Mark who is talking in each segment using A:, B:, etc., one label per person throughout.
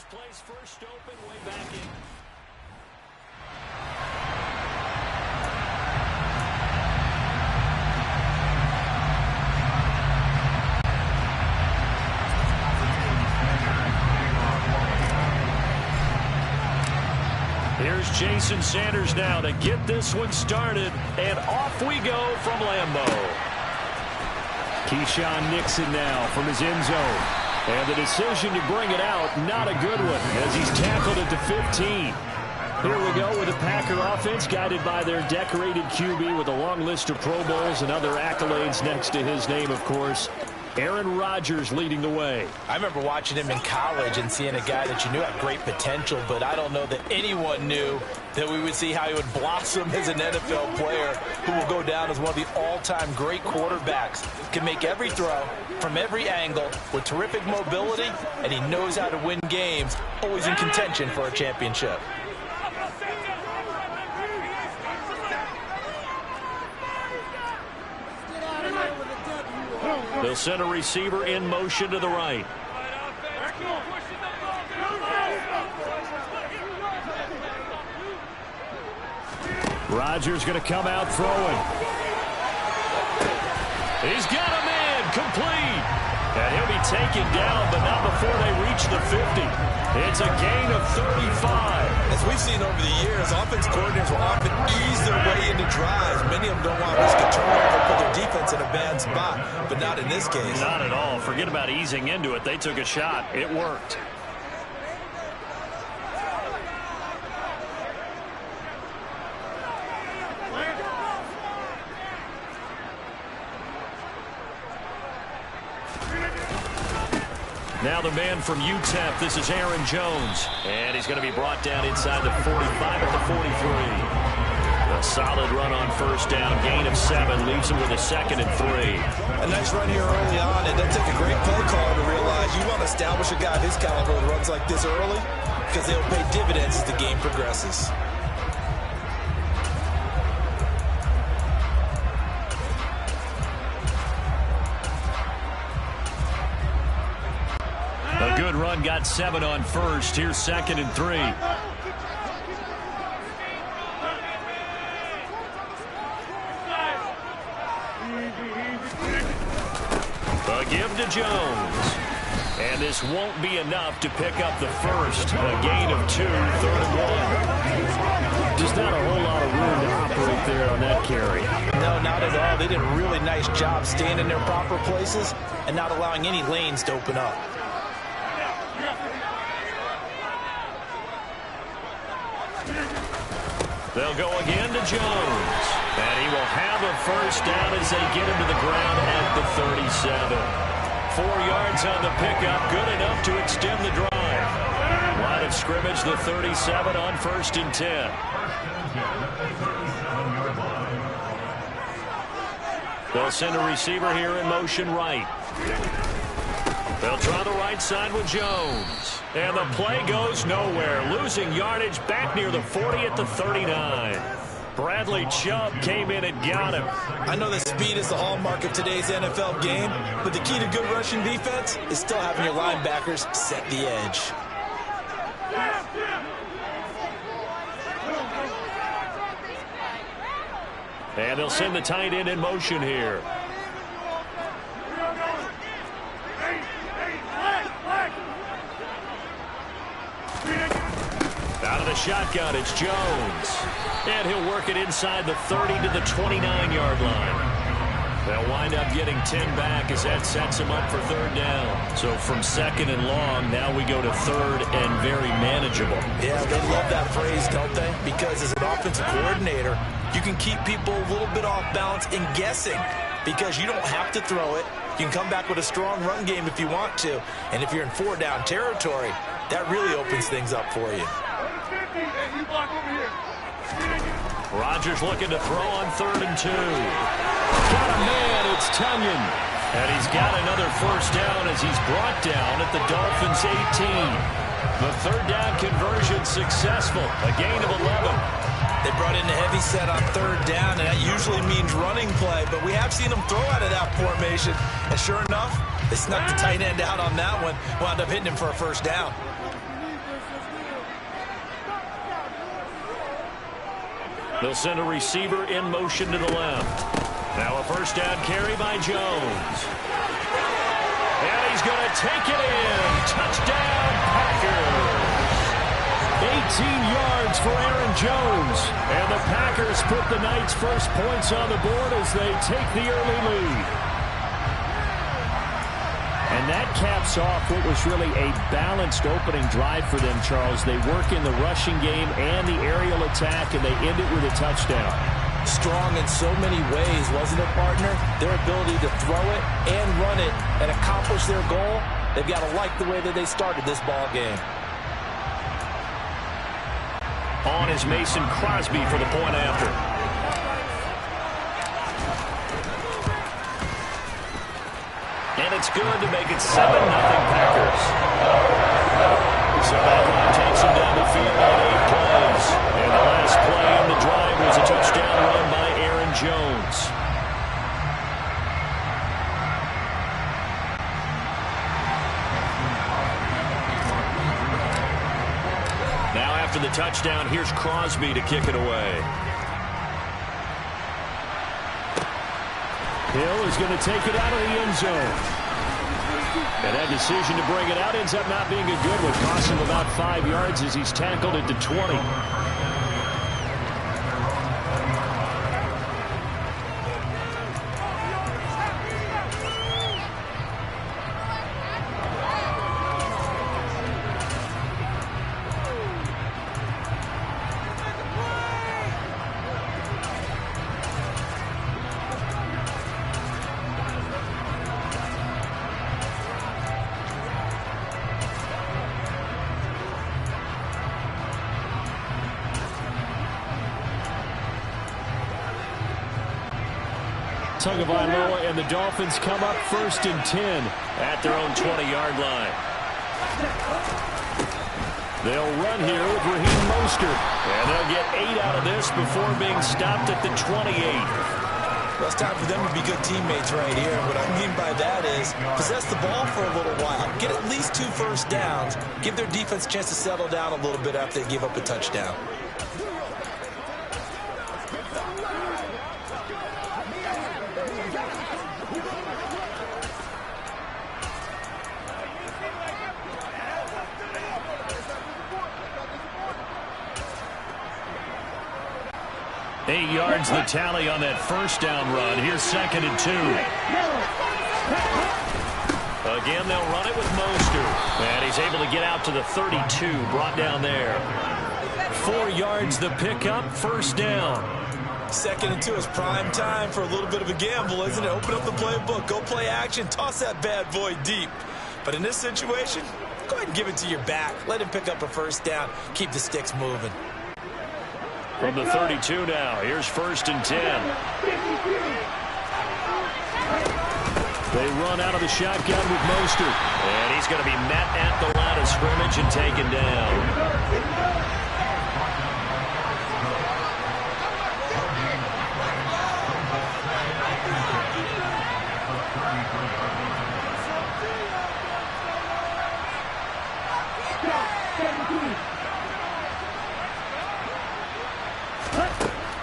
A: place first open way back in. Here's Jason Sanders now to get this one started, and off we go from Lambeau. Keyshawn Nixon now from his end zone. And the decision to bring it out, not a good one, as he's tackled it to 15. Here we go with the Packer offense, guided by their decorated QB with a long list of Pro Bowls and other accolades next to his name, of course. Aaron Rodgers leading the way.
B: I remember watching him in college and seeing a guy that you knew had great potential, but I don't know that anyone knew that we would see how he would blossom as an NFL player who will go down as one of the all-time great quarterbacks. Can make every throw from every angle with terrific mobility, and he knows how to win games, always in contention for a championship.
A: They'll send a receiver in motion to the right. Rodgers going to come out throwing. He's got a man complete. And he'll be taken down, but not before they reach the 50. It's a gain of 35.
C: As we've seen over the years, offense coordinators will often ease their way into drives. Many of them don't want to risk a turnover, put their defense in a bad spot, but not in this case.
A: Not at all. Forget about easing into it. They took a shot. It worked. Now the man from UTEP, this is Aaron Jones. And he's going to be brought down inside the 45 at the 43. A solid run on first down, gain of 7, leaves him with a second and 3.
C: A nice run here early on. It doesn't take a great play caller to realize you want to establish a guy of his caliber that runs like this early, because they'll pay dividends as the game progresses.
A: A good run, got 7 on first. Here's second and 3. A give to Jones. And this won't be enough to pick up the first. A gain of 2, 3rd and 1. Just not a whole lot of room to operate there on that carry.
B: No, not at all. They did a really nice job staying in their proper places and not allowing any lanes to open up.
A: They'll go again to Jones. And he will have a first down as they get him to the ground at the 37. 4 yards on the pickup, good enough to extend the drive. Line of scrimmage, the 37 on 1st and 10. They'll send a receiver here in motion right. They'll try the right side with Jones. And the play goes nowhere. Losing yardage back near the 40 at the 39. Bradley Chubb came in and got him.
C: I know that speed is the hallmark of today's NFL game, but the key to good rushing defense is still having your linebackers set the edge.
A: And they'll send the tight end in motion here. Out of the shotgun, it's Jones. And he'll work it inside the 30 to the 29-yard line. They'll wind up getting 10 back as that sets him up for 3rd down. So from 2nd and long, now we go to 3rd and very manageable.
B: Yeah, they love that phrase, don't they? Because as an offensive coordinator, you can keep people a little bit off balance and guessing because you don't have to throw it. You can come back with a strong run game if you want to. And if you're in 4-down territory, that really opens things up for you.
A: Rodgers looking to throw on 3rd and 2. Got a man, it's Tunyon. And he's got another first down as he's brought down at the Dolphins' 18. The 3rd down conversion successful, a gain of 11.
C: They brought in the heavy set on 3rd down, and that usually means running play, but we have seen them throw out of that formation. And sure enough, they snuck the tight end out on that one, wound up hitting him for a first down.
A: They'll send a receiver in motion to the left. Now a first down carry by Jones. And he's going to take it in. Touchdown, Packers. 18 yards for Aaron Jones. And the Packers put the night's first points on the board as they take the early lead. And that caps off what was really a balanced opening drive for them, Charles. They work in the rushing game and the aerial attack, and they end it with a touchdown.
B: Strong in so many ways, wasn't it, partner? Their ability to throw it and run it and accomplish their goal, they've got to like the way that they started this ball game.
A: On is Mason Crosby for the point after. And it's good to make it 7-0 Packers. So that one takes him down the field on 8 plays. And the last play in the drive was a touchdown run by Aaron Jones. Now after the touchdown, here's Crosby to kick it away. Hill is going to take it out of the end zone. And that decision to bring it out ends up not being a good one. Costs him about 5 yards as he's tackled it to 20. Tagovailoa and the Dolphins come up 1st and 10 at their own 20-yard line. They'll run here with Raheem Mostert, and they'll get 8 out of this before being stopped at the 28.
C: Well, it's time for them to be good teammates right here. What I mean by that is possess the ball for a little while, get at least 2 first downs, give their defense a chance to settle down a little bit after they give up a touchdown.
A: Eight yards the tally on that first down run. Here's 2nd and 2. Again, they'll run it with Mostert. And he's able to get out to the 32, brought down there. 4 yards the pickup, first down.
C: 2nd and 2 is prime time for a little bit of a gamble, isn't it? Open up the playbook, go play action, toss that bad boy deep. But in this situation, go ahead and give it to your back. Let him pick up a first down, keep the sticks moving.
A: From the 32 now, here's 1st and 10. They run out of the shotgun with Mostert. And he's going to be met at the line of scrimmage and taken down.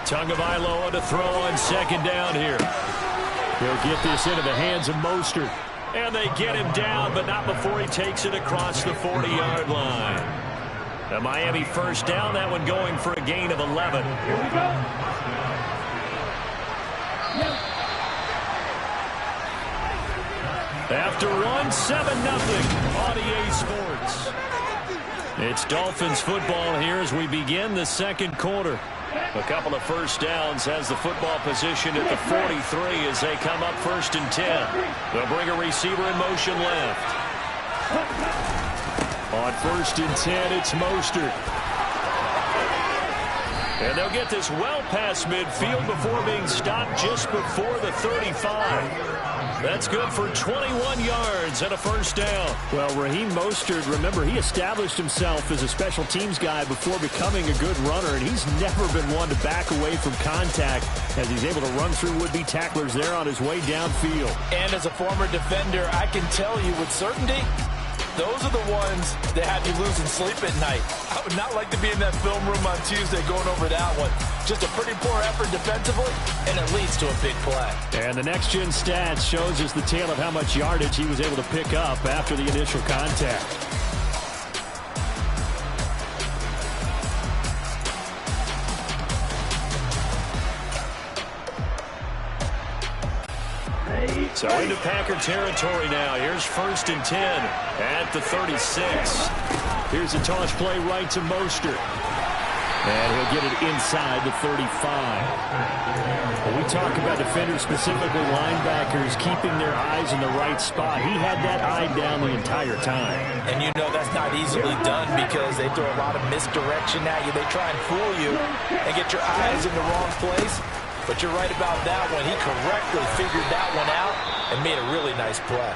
A: Tagovailoa to throw on 2nd down here. He'll get this into the hands of Mostert. And they get him down, but not before he takes it across the 40-yard line. The Miami first down, that one going for a gain of 11. Here we go. After one, 7-0 on EA Sports. It's Dolphins football here as we begin the 2nd quarter. A couple of first downs, has the football position at the 43 as they come up 1st and 10. They'll bring a receiver in motion left. On 1st and 10, it's Mostert. And they'll get this well past midfield before being stopped just before the 35. That's good for 21 yards and a first down. Well, Raheem Mostert, remember, he established himself as a special teams guy before becoming a good runner, and he's never been one to back away from contact as he's able to run through would-be tacklers there on his way downfield.
B: And as a former defender, I can tell you with certainty, Those are the ones that have you losing sleep at night. I would not like to be in that film room on Tuesday going over that one. Just a pretty poor effort defensively, and it leads to a big play.
A: And the next-gen stats shows us the tale of how much yardage he was able to pick up after the initial contact. So into Packer territory now. Here's 1st and 10 at the 36. Here's a toss play right to Mostert. And he'll get it inside the 35. When we talk about defenders, specifically linebackers, keeping their eyes in the right spot, he had that eye down the entire time.
B: And you know that's not easily done because they throw a lot of misdirection at you. They try and fool you and get your eyes in the wrong place. But you're right about that one. He correctly figured that one out and made a really nice play.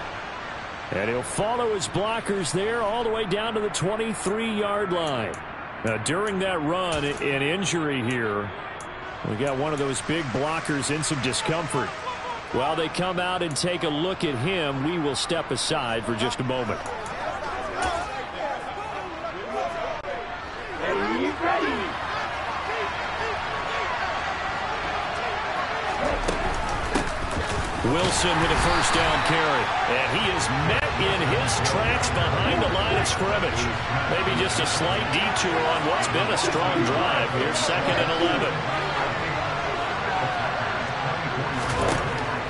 A: And he'll follow his blockers there all the way down to the 23-yard line. Now, during that run, an injury here. We got one of those big blockers in some discomfort. While they come out and take a look at him, we will step aside for just a moment. Wilson with a first down carry. And he is met in his tracks behind the line of scrimmage. Maybe just a slight detour on what's been a strong drive. Here's 2nd and 11.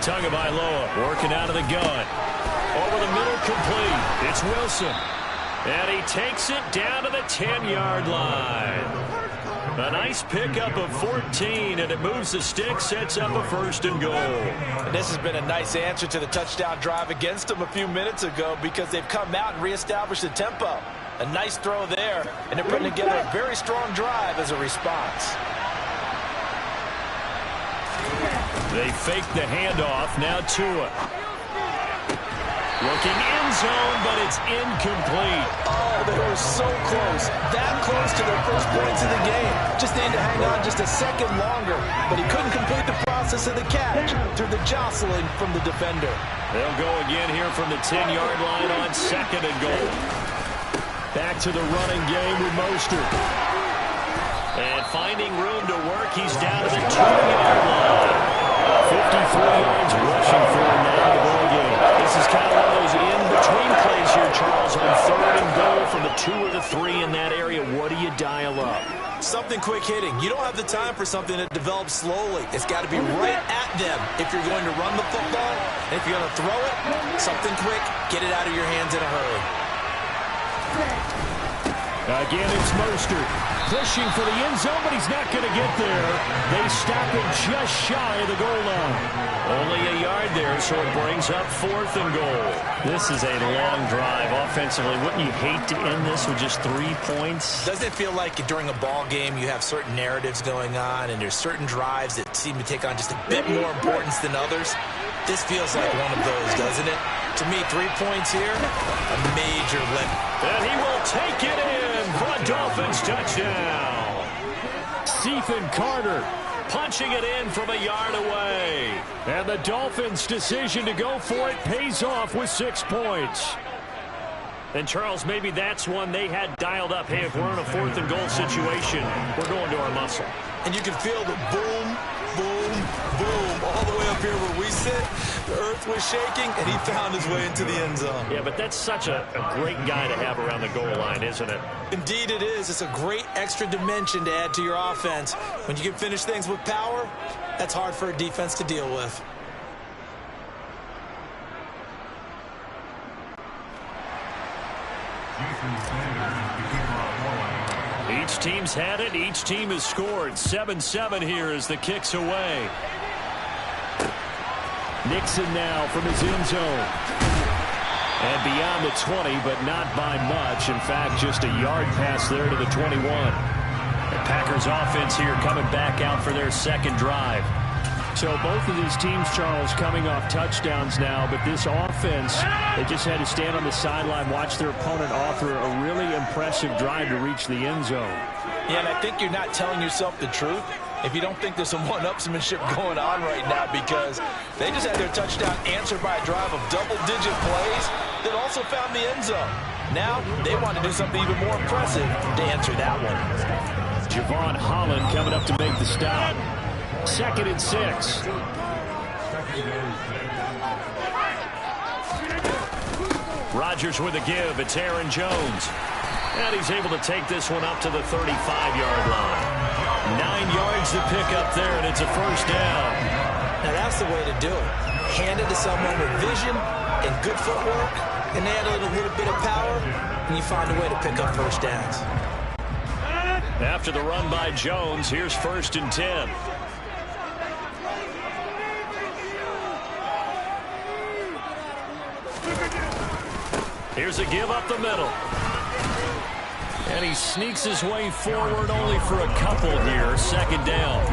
A: Tagovailoa working out of the gun. Over the middle, complete. It's Wilson. And he takes it down to the 10-yard line. A nice pickup of 14, and it moves the stick, sets up a 1st and goal.
B: And this has been a nice answer to the touchdown drive against them a few minutes ago because they've come out and reestablished the tempo. A nice throw there, and they're putting together a very strong drive as a response.
A: They fake the handoff, now Tua. Looking end zone, but it's incomplete.
B: Oh, they were so close. That close to their first points of the game. Just needed to hang on just a second longer, but he couldn't complete the process of the catch through the jostling from the defender.
A: They'll go again here from the 10-yard line on 2nd and goal. Back to the running game with Mostert. And finding room to work, he's down to the 2-yard line. 53 yards rushing for him now in the ball game. This is kind of one of those in-between plays here, Charles, on 3rd and goal from the 2 or the 3 in that area. What do you dial up?
C: Something quick hitting. You don't have the time for something that develops slowly. It's got to be right at them if you're going to run the football. And if you're going to throw it, something quick, get it out of your hands in a hurry.
A: Again, it's Mostert pushing for the end zone, but he's not going to get there. They stop him just shy of the goal line. Only a yard there, so it brings up 4th and goal. This is a long drive offensively. Wouldn't you hate to end this with just 3 points?
B: Doesn't it feel like during a ball game you have certain narratives going on and there's certain drives that seem to take on just a bit more importance than others? This feels like one of those, doesn't it? To me, 3 points here, a major lift.
A: And he will take it in for a Dolphins touchdown. Stephen Carter punching it in from a yard away. And the Dolphins' decision to go for it pays off with 6 points. And, Charles, maybe that's one they had dialed up. Hey, if we're in a 4th and goal situation, we're going to our muscle.
C: And you can feel the boom, boom, boom all the way up here where we sit. The earth was shaking, and he found his way into the end zone.
A: Yeah, but that's such a great guy to have around the goal line, isn't it?
C: Indeed it is. It's a great extra dimension to add to your offense. When you can finish things with power, that's hard for a defense to deal with.
A: Each team's had it. Each team has scored. 7-7 here as the kick's away. Nixon now from his end zone. And beyond the 20, but not by much. In fact, just a yard pass there to the 21. The Packers offense here coming back out for their 2nd drive. So both of these teams, Charles, coming off touchdowns now, but this offense, they just had to stand on the sideline, watch their opponent offer a really impressive drive to reach the end zone.
B: Yeah, and I think you're not telling yourself the truth if you don't think there's some one-upsmanship going on right now, because they just had their touchdown answered by a drive of double-digit plays that also found the end zone. Now they want to do something even more impressive to answer that one.
A: Javon Holland coming up to make the stop. 2nd and 6. Rodgers with a give. It's Aaron Jones. And he's able to take this one up to the 35-yard line. 9 yards to pick up there, and it's a first down.
B: Now that's the way to do it. Hand it to someone with vision and good footwork, and add a little bit of power, and you find a way to pick up first downs.
A: After the run by Jones, here's 1st and 10. Here's a give up the middle. And he sneaks his way forward only for a couple here. 2nd down.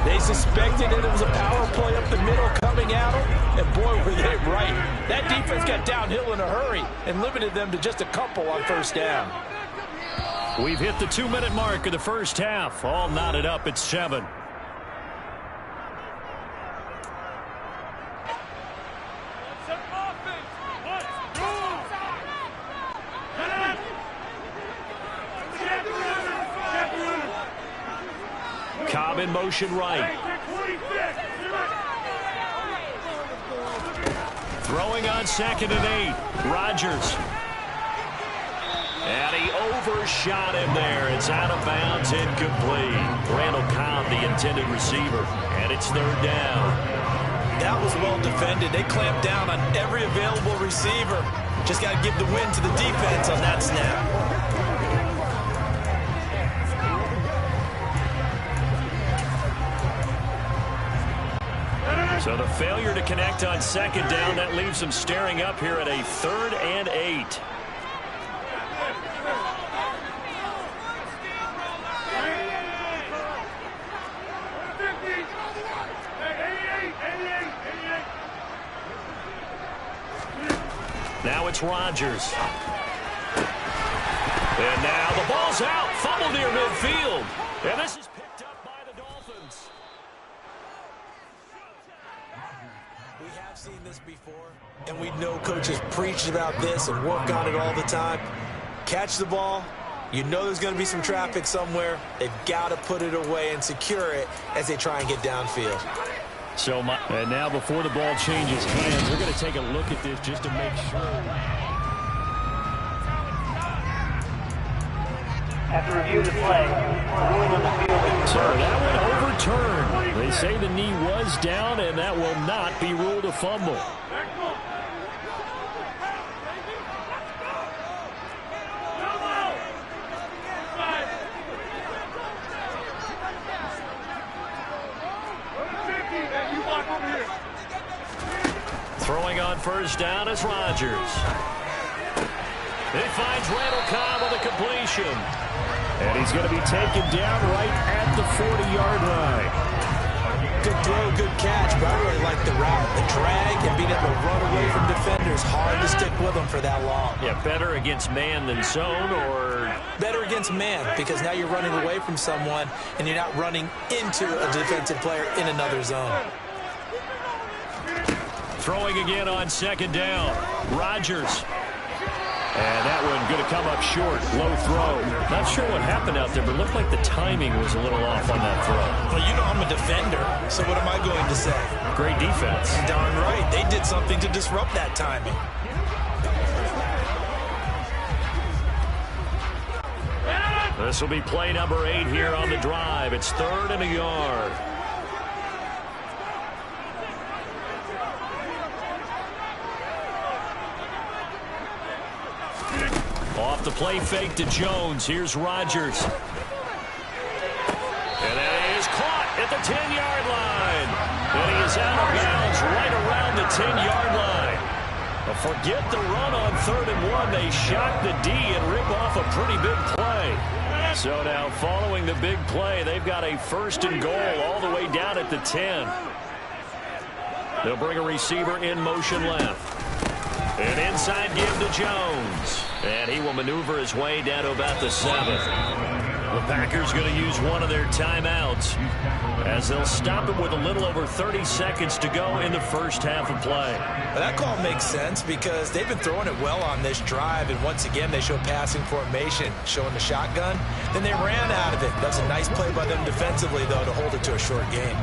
B: They suspected that it was a power play up the middle coming at them, and boy, were they right. That defense got downhill in a hurry and limited them to just a couple on 1st down.
A: We've hit the 2-minute mark of the first half. All knotted up at 7. Cobb in motion right. Throwing on 2nd and 8. Rodgers. And he overshot him there. It's out of bounds, incomplete. Randall Cobb, the intended receiver. And it's 3rd down.
B: That was well defended. They clamped down on every available receiver. Just got to give the win to the defense on that snap.
A: So the failure to connect on 2nd down, that leaves them staring up here at a 3rd and 8. Now it's Rodgers. And now the ball's out. Fumble near midfield. And this is picked up by the Dolphins.
B: We have seen this before, and we know coaches preach about this and work on it all the time. Catch the ball. You know there's going to be some traffic somewhere. They've got to put it away and secure it as they try and get downfield.
A: And now before the ball changes hands, we're going to take a look at this just to make sure.
D: After review the play, the ruling on the field is
A: So that one overturned. They say the knee was down, and that will not be ruled a fumble. Throwing on 1st down is Rodgers. He finds Randall Cobb with a completion. And he's going to be taken down right at the 40-yard line.
B: Good throw, good catch, but I really like the route. The drag and being able to run away from defenders. Hard to stick with them for that long.
A: Yeah, better against man than zone, or?
B: Better against man, because now you're running away from someone and you're not running into a defensive player in another zone.
A: Throwing again on 2nd down. Rodgers. And that one going to come up short. Low throw. Not sure what happened out there, but it looked like the timing was a little off on that throw.
B: Well, you know I'm a defender, so what am I going to say?
A: Great defense.
B: Darn right. They did something to disrupt that timing.
A: This will be play number 8 here on the drive. It's 3rd and a yard. Off the play fake to Jones. Here's Rodgers. And that is caught at the 10-yard line. And he is out of bounds right around the 10-yard line. But forget the run on 3rd and 1. They shock the D and rip off a pretty big play. So now following the big play, they've got a 1st and goal all the way down at the 10. They'll bring a receiver in motion left. An inside give to Jones. And he will maneuver his way down to about the 7. The Packers going to use one of their timeouts as they'll stop it with a little over 30 seconds to go in the first half of play.
C: That call makes sense because they've been throwing it well on this drive, and once again they show passing formation, showing the shotgun. Then they ran out of it. That's a nice play by them defensively, though, to hold it to a short game.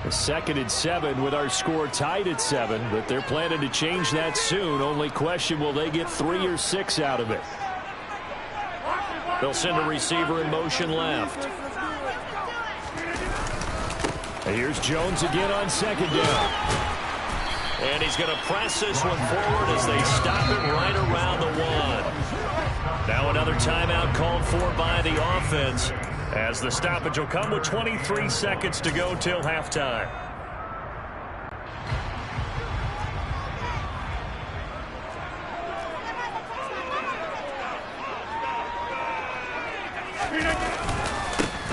A: A 2nd and 7 with our score tied at 7, but they're planning to change that soon. Only question, will they get 3 or 6 out of it? They'll send a receiver in motion left. And here's Jones again on 2nd down. And he's going to press this one forward as they stop it right around the 1. Now another timeout called for by the offense, as the stoppage will come with 23 seconds to go till halftime.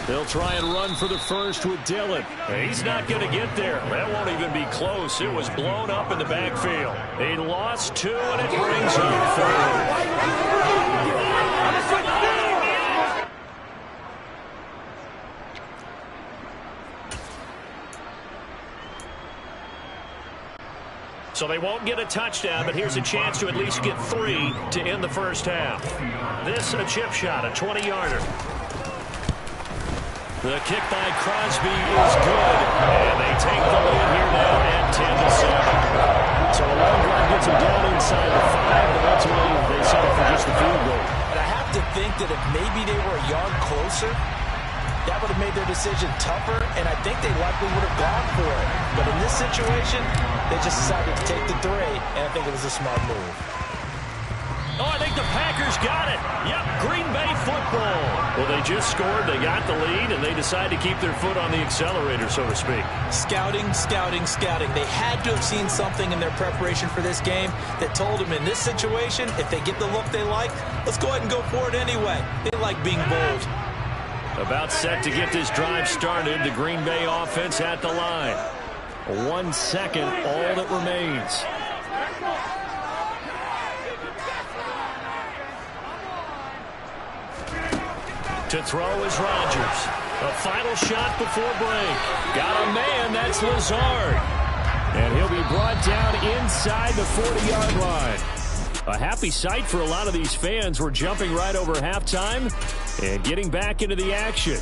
A: They'll try and run for the first with Dillon. He's not going to get there. That won't even be close. It was blown up in the backfield. He lost 2, and it brings up 3. So they won't get a touchdown, but here's a chance to at least get 3 to end the first half. This a chip shot, a 20-yarder. The kick by Crosby is good, and they take the lead here now at 10-7. So a long drive gets them down inside the 5, but ultimately they settle for just the field goal.
C: And I have to think that if maybe they were a yard closer, that would have made their decision tougher, and I think they likely would have gone for it. But in this situation, they just decided to take the 3, and I think it was a smart move.
A: Oh, I think the Packers got it. Yep, Green Bay football. Well, they just scored, they got the lead, and they decide to keep their foot on the accelerator, so to speak.
C: Scouting, scouting, scouting. They had to have seen something in their preparation for this game that told them in this situation, if they get the look they like, let's go ahead and go for it anyway. They like being bold.
A: About set to get this drive started, the Green Bay offense at the line. 1 second, all that remains. To throw is Rodgers. A final shot before break. Got a man, that's Lazard. And he'll be brought down inside the 40-yard line. A happy sight for a lot of these fans. We're jumping right over halftime and getting back into the action.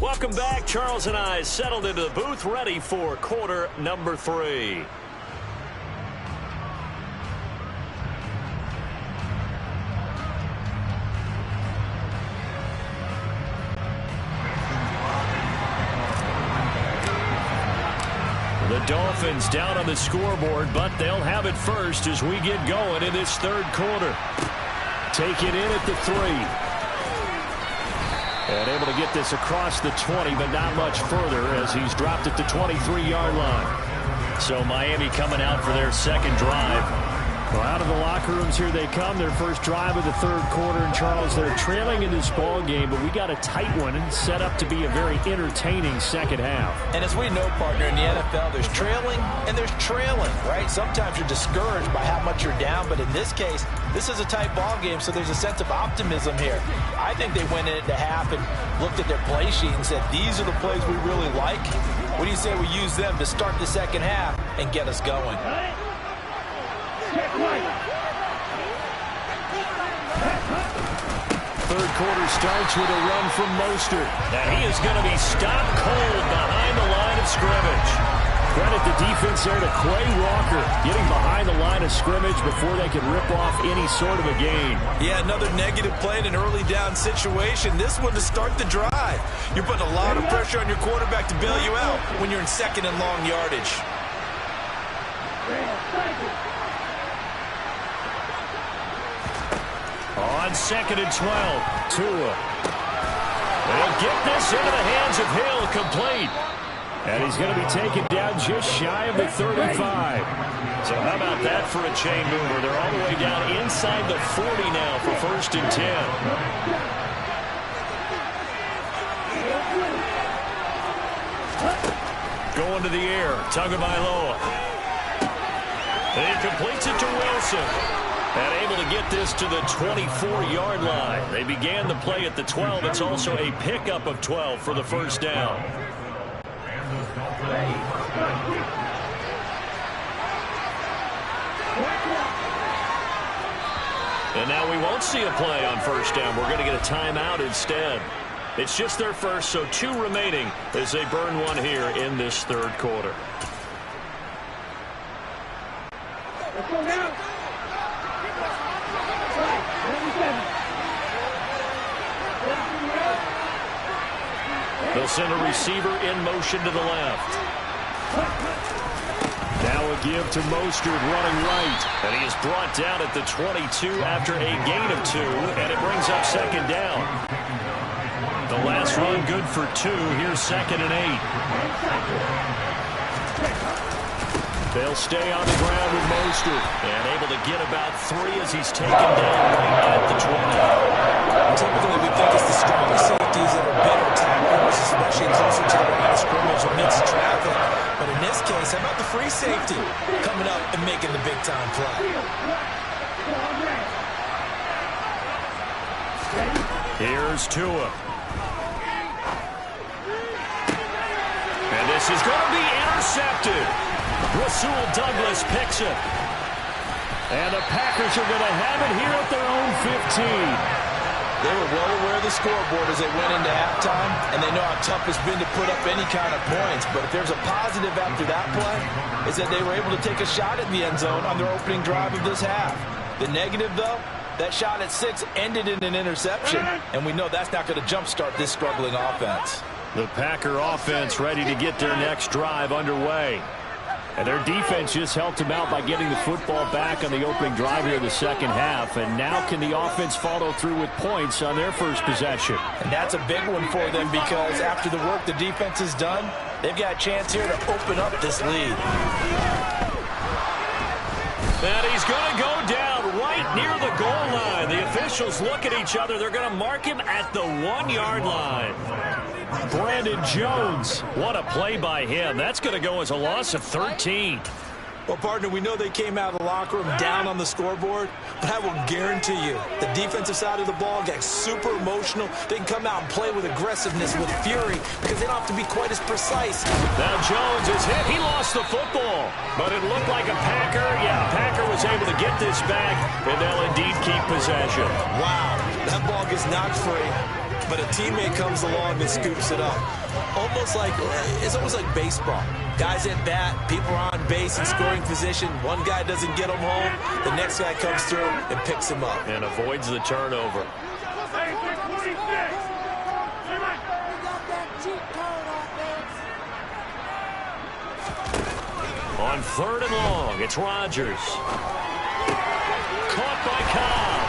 A: Welcome back. Charles and I settled into the booth, ready for quarter number 3. The Dolphins down on the scoreboard, but they'll have it first as we get going in this 3rd quarter. Take it in at the 3. And able to get this across the 20, but not much further as he's dropped at the 23-yard line. So Miami coming out for their 2nd drive. Well, out of the locker rooms here they come. Their first drive of the 3rd quarter. And Charles, they're trailing in this ball game, but we got a tight one and set up to be a very entertaining 2nd half.
C: And as we know, partner, in the NFL, there's trailing and there's trailing, right? Sometimes you're discouraged by how much you're down, but in this case, this is a tight ball game, so there's a sense of optimism here. I think they went into half and looked at their play sheet and said, these are the plays we really like. What do you say we use them to start the 2nd half and get us going?
A: 3rd quarter starts with a run from Mostert. Now he is going to be stopped cold behind the line of scrimmage. Credit the defense there to Quay Walker, getting behind the line of scrimmage before they can rip off any sort of a gain.
C: Yeah, another negative play in an early down situation. This one to start the drive. You're putting a lot of pressure on your quarterback to bail you out when you're in 2nd and long yardage.
A: On 2nd and 12, Tua. They'll get this into the hands of Hill, complete. And he's going to be taken down just shy of the 35. So how about that for a chain mover? They're all the way down inside the 40 now for 1st and 10. Going to the air, Tagovailoa. And he completes it to Wilson. And able to get this to the 24-yard line. They began the play at the 12. It's also a pickup of 12 for the 1st down. And now we won't see a play on 1st down. We're going to get a timeout instead. It's just their first, so 2 remaining as they burn one here in this 3rd quarter. They'll send a receiver in motion to the left. Now a give to Mostert running right. And he is brought down at the 22 after a gain of 2. And it brings up 2nd down. The last run good for 2. Here's 2nd and 8. They'll stay on the ground with Mostert. And able to get about 3 as he's taken down right at the 20.
C: Typically, we think it's the stronger safeties that are better tacklers, especially closer to the line of scrimmage amidst traffic. But in this case, how about the free safety coming up and making the big-time play?
A: Here's Tua. And this is going to be intercepted. Rasul Douglas picks it. And the Packers are going to have it here at their own 15.
B: They were well aware of the scoreboard as they went into halftime, and they know how tough it's been to put up any kind of points. But if there's a positive after that play, is that they were able to take a shot at the end zone on their opening drive of this half. The negative, though, that shot at 6 ended in an interception, and we know that's not going to jumpstart this struggling offense.
A: The Packer offense ready to get their next drive underway. And their defense just helped them out by getting the football back on the opening drive here in the 2nd half. And now can the offense follow through with points on their first possession?
B: And that's a big one for them because after the work the defense has done, they've got a chance here to open up this lead.
A: And he's going to go down right near the goal line. The officials look at each other. They're going to mark him at the 1-yard line. Brandon Jones, what a play by him. That's going to go as a loss of 13.
C: Well, partner, we know they came out of the locker room down on the scoreboard, but I will guarantee you the defensive side of the ball got super emotional. They can come out and play with aggressiveness, with fury, because they don't have to be quite as precise.
A: Now Jones is hit. He lost the football, but it looked like a Packer. Yeah, Packer was able to get this back, and they'll indeed keep possession.
C: Wow, that ball gets knocked free, but a teammate comes along and scoops it up. It's almost like baseball. Guys at bat, people are on base in scoring position. One guy doesn't get them home. The next guy comes through and picks him up.
A: And avoids the turnover. On 3rd and long, it's Rodgers. Caught by Cobb.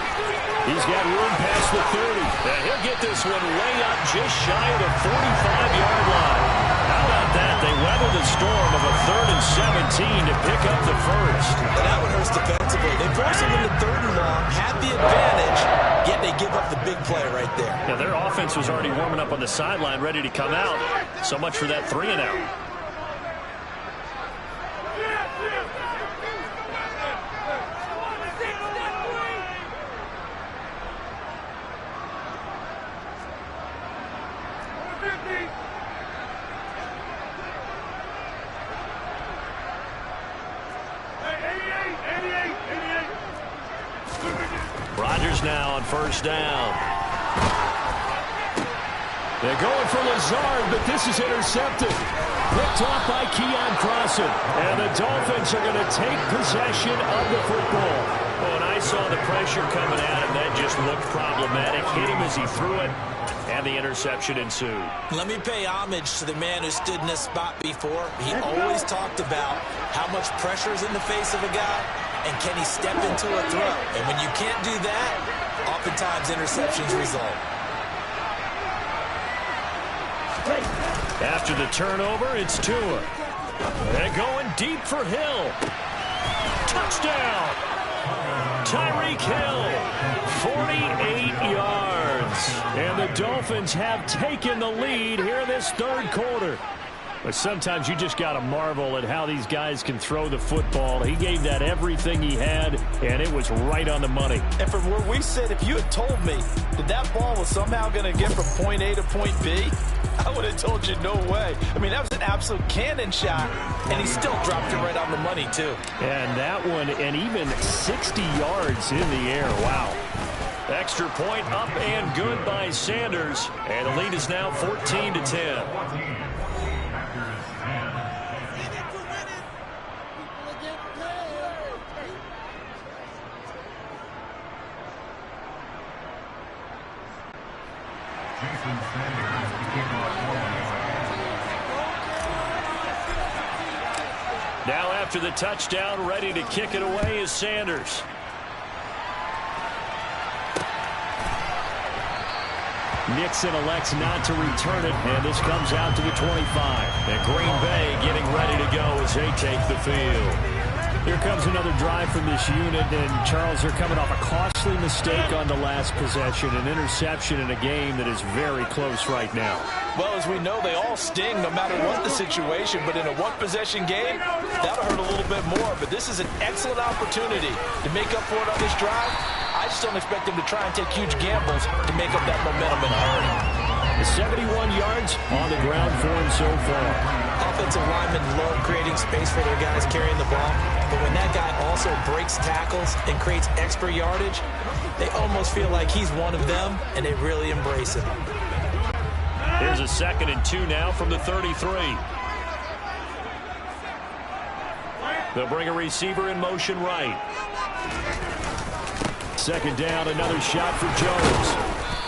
A: He's got room past the 30. And he'll get this one way up just shy of the 45-yard line. How about that? They weather the storm of a 3rd and 17 to pick up the first.
C: And that one hurts defensively. They force him into 3rd and long, had the advantage, yet they give up the big play right there.
A: Yeah, their offense was already warming up on the sideline, ready to come out. So much for that 3 and out. Rodgers now on 1st down. They're going for Lazard, but this is intercepted. Picked off by Keon Crossan. And the Dolphins are going to take possession of the football. Oh, and I saw the pressure coming at him. That just looked problematic. Hit him as he threw it, and the interception ensued.
C: Let me pay homage to the man who stood in this spot before. He always talked about how much pressure is in the face of a guy, and can he step into a throw? And when you can't do that, oftentimes interceptions result.
A: After the turnover, it's Tua. And going deep for Hill. Touchdown! Tyreek Hill, 48 yards. And the Dolphins have taken the lead here in this third quarter. But sometimes you just got to marvel at how these guys can throw the football. He gave that everything he had, and it was right on the money.
C: And from where we sit, if you had told me that that ball was somehow going to get from point A to point B, I would have told you no way. I mean, that was an absolute cannon shot, and he still dropped it right on the money, too.
A: And that one, and even 60 yards in the air. Wow. Extra point up and good by Sanders, and the lead is now 14-10. Now after the touchdown, ready to kick it away is Sanders. Nixon elects not to return it, and this comes out to the 25. And Green Bay getting ready to go as they take the field. Here comes another drive from this unit, and Charles, they're coming off a costly mistake on the last possession, an interception in a game that is very close right now.
C: Well, as we know, they all sting no matter what the situation, but in a one-possession game, that'll hurt a little bit more. But this is an excellent opportunity to make up for it on this drive. I just don't expect them to try and take huge gambles to make up that momentum in a hurry.
A: 71 yards on the ground for him so far.
E: Offensive linemen love creating space for their guys carrying the ball, but when that guy also breaks tackles and creates extra yardage, they almost feel like he's one of them, and they really embrace him.
A: Here's a 2nd and 2 now from the 33. They'll bring a receiver in motion right. 2nd down, another shot for Jones.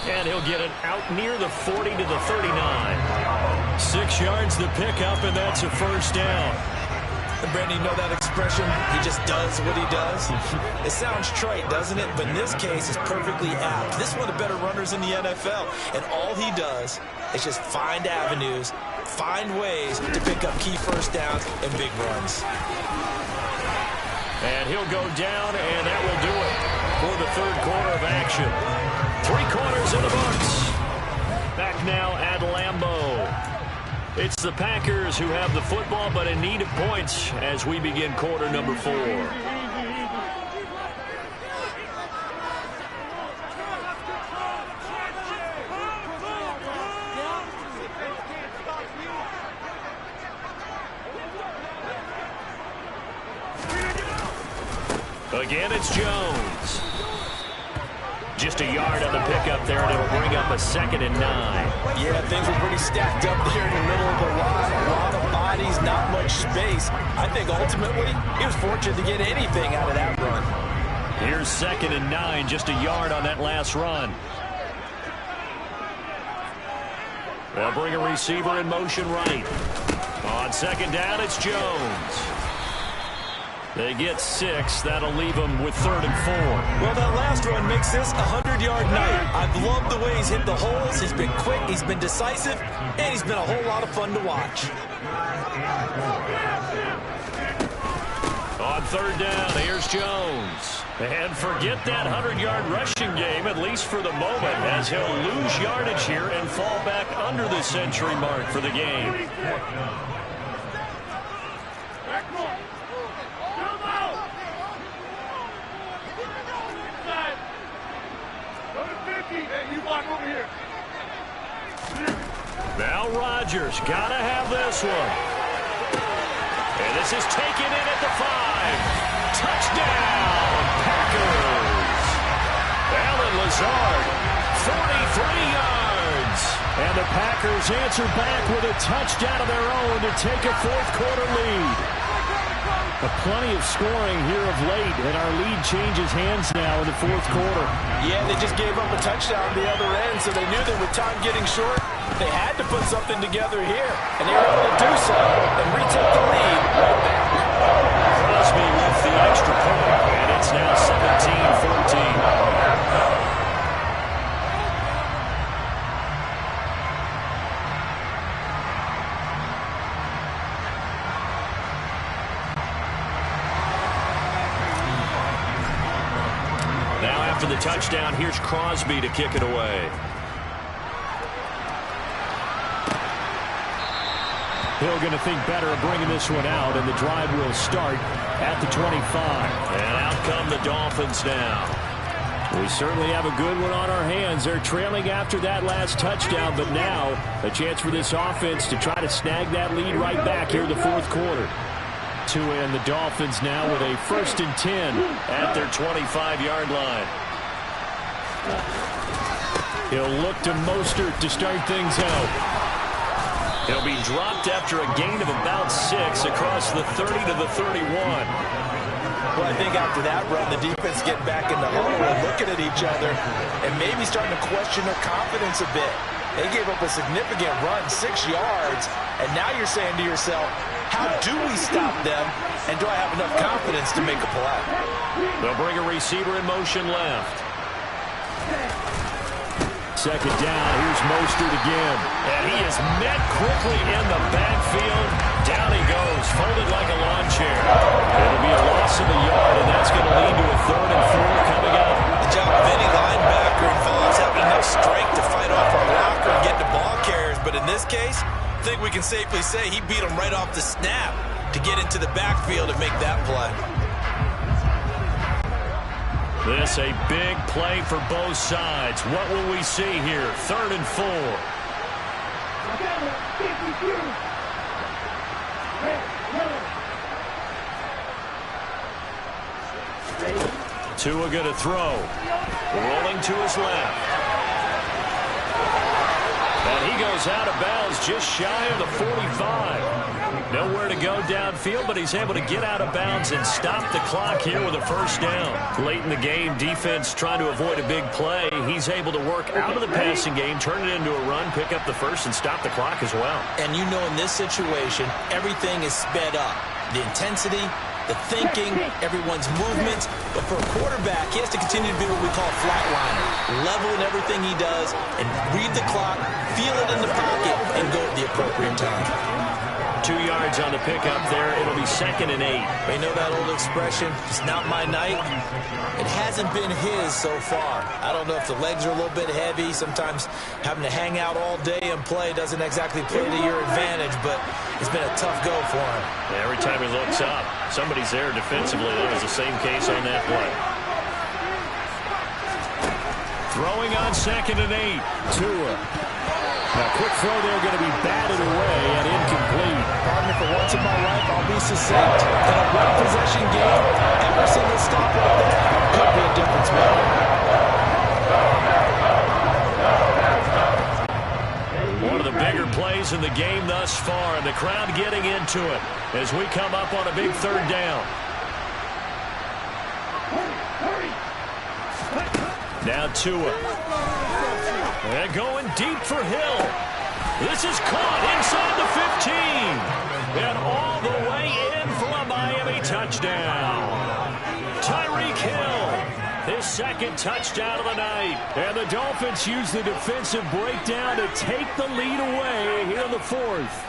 A: And he'll get it out near the 40 to the 39. 6 yards the pickup, and that's a 1st down.
C: And Brandon, you know that expression? He just does what he does. It sounds trite, doesn't it? But in this case, it's perfectly apt. This is one of the better runners in the NFL. And all he does is just find avenues, find ways to pick up key 1st downs and big runs.
A: And he'll go down, and that will do it for the 3rd quarter of action. 3 quarters in the books. Back now at Lambeau. It's the Packers who have the football, but in need of points as we begin quarter number 4. Again, it's Jones. Just a yard on the pickup there, and it'll bring up a 2nd and 9.
C: Yeah, things were pretty stacked up there in the middle of the line. A lot of bodies, not much space. I think ultimately he was fortunate to get anything out of that run.
A: Here's 2nd and 9, just a yard on that last run. They'll bring a receiver in motion right. On 2nd down, it's Jones. They get 6. That'll leave them with 3rd and 4.
C: Well, that last run makes this a 100-yard night. I've loved the way he's hit the holes. He's been quick, he's been decisive, and he's been a whole lot of fun to watch.
A: On 3rd down, here's Jones. And forget that 100-yard rushing game, at least for the moment, as he'll lose yardage here and fall back under the century mark for the game. Now Rodgers, gotta have this one. And this is taken in at the 5. Touchdown, Packers. Allen Lazard, 43 yards. And the Packers answer back with a touchdown of their own to take a 4th quarter lead. Plenty of scoring here of late, and our lead changes hands now in the 4th quarter.
C: Yeah, they just gave up a touchdown on the other end, so they knew that with time getting short, they had to put something together here, and they were able to do so and retake the lead right back.
A: Crosby with the extra point, and it's now 17-14. after the touchdown. Here's Crosby to kick it away. Hill going to think better of bringing this one out, and the drive will start at the 25. And out come the Dolphins now. We certainly have a good one on our hands. They're trailing after that last touchdown, but now a chance for this offense to try to snag that lead right back here in the fourth quarter. Tua and the Dolphins now with a 1st and 10 at their 25-yard line. He'll look to Mostert to start things out. He'll be dropped after a gain of about 6 across the 30 to the 31.
B: Well, I think after that run, the defense getting back in the huddle and looking at each other and maybe starting to question their confidence a bit. They gave up a significant run, 6 yards, and now you're saying to yourself, how do we stop them, and do I have enough confidence to make a play?
A: They'll bring a receiver in motion left. Second down, here's Mostert again. And he is met quickly in the backfield. Down he goes, folded like a lawn chair. It'll be a loss of a yard, and that's going to lead to a 3rd and 4 coming up.
C: The job of any linebacker and Phillips having enough strength to fight off a blocker and get the ball carriers. But in this case, I think we can safely say he beat him right off the snap to get into the backfield and make that play.
A: This a big play for both sides. What will we see here? 3rd and 4. Tua going to throw. Rolling to his left. And he goes out of bounds just shy of the 45. Nowhere to go downfield, but he's able to get out of bounds and stop the clock here with a 1st down. Late in the game, defense trying to avoid a big play. He's able to work out of the passing game, turn it into a run, pick up the 1st, and stop the clock as well.
E: And you know in this situation, everything is sped up. The intensity, the thinking, everyone's movements. But for a quarterback, he has to continue to be what we call a flatliner. Level in everything he does and read the clock, feel it in the pocket, and go at the appropriate time.
A: 2 yards on the pickup there. It'll be 2nd and 8.
E: You know that old expression, it's not my night? It hasn't been his so far. I don't know if the legs are a little bit heavy. Sometimes having to hang out all day and play doesn't exactly play to your advantage, but it's been a tough go for him.
A: Every time he looks up, somebody's there defensively. That was the same case on that play. Throwing on 2nd and 8. Tua. Now, quick throw there going to be batted away and incomplete.
E: Partner, for once in my life, I'll be succinct. In a one-possession game, every single stop right there could be a difference maker.
A: One of the bigger plays in the game thus far, and the crowd getting into it as we come up on a big 3rd down. Now Tua. And going deep for Hill. This is caught inside the 15. And all the way in for a Miami touchdown. Tyreek Hill, his 2nd touchdown of the night. And the Dolphins use the defensive breakdown to take the lead away here in the 4th.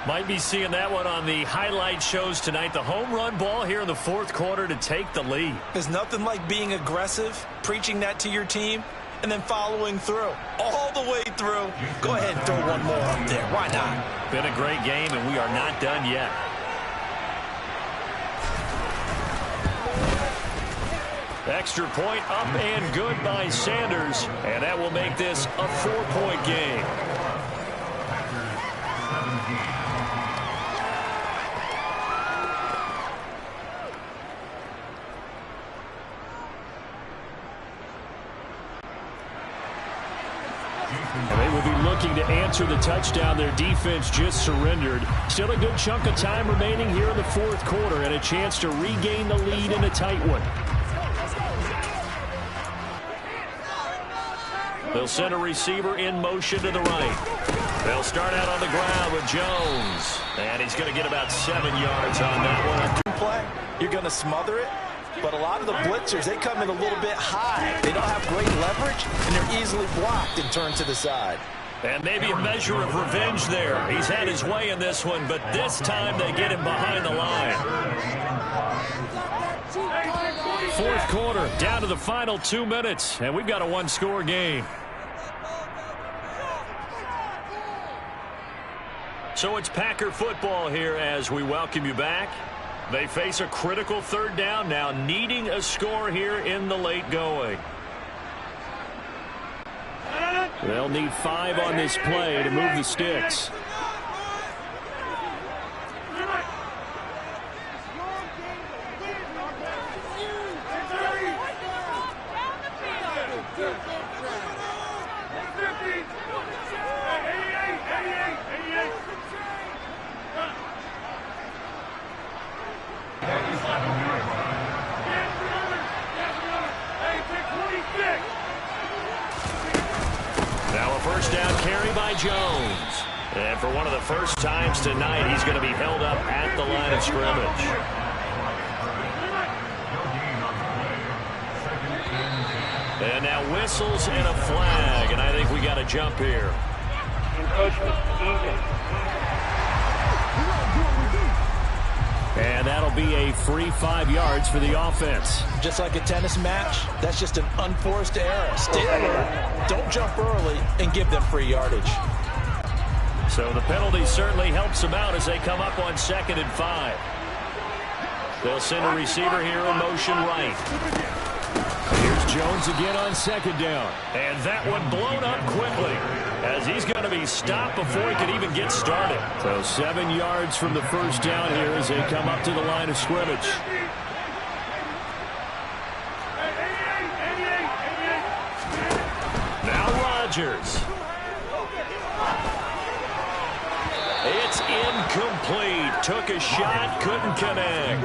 A: Might be seeing that one on the highlight shows tonight. The home run ball here in the 4th quarter to take the lead.
C: There's nothing like being aggressive, preaching that to your team, and then following through. All the way through. Go ahead and throw one more up there. Why not?
A: Been a great game, and we are not done yet. Extra point up and good by Sanders, and that will make this a 4-point game. They will be looking to answer the touchdown their defense just surrendered. Still a good chunk of time remaining here in the 4th quarter and a chance to regain the lead in a tight one. They'll send a receiver in motion to the right. They'll start out on the ground with Jones. And he's going to get about 7 yards on that one.
B: Play, you're going to smother it. But a lot of the blitzers, they come in a little bit high. They don't have great leverage, and they're easily blocked and turned to the side.
A: And maybe a measure of revenge there. He's had his way in this one, but this time they get him behind the line. fourth quarter, down to the final 2 minutes, and we've got a one-score game. So it's Packer football here as we welcome you back. They face a critical third down now, needing a score here in the late going. They'll need 5 on this play to move the sticks. Now a first down carry by Jones. And for one of the first times tonight, he's going to be held up at the line of scrimmage. And now whistles and a flag, and I think we got a jump here. And that'll be a free 5 yards for the offense.
E: Just like a tennis match, that's just an unforced error. Stay alert, don't jump early, and give them free yardage.
A: So the penalty certainly helps them out as they come up on 2nd and 5. They'll send a receiver here in motion right. Here's Jones again on 2nd down. And that one blown up quickly as he's going to be stopped before he can even get started. So 7 yards from the first down here as they come up to the line of scrimmage. Now Rodgers. It's incomplete. Took a shot, couldn't connect.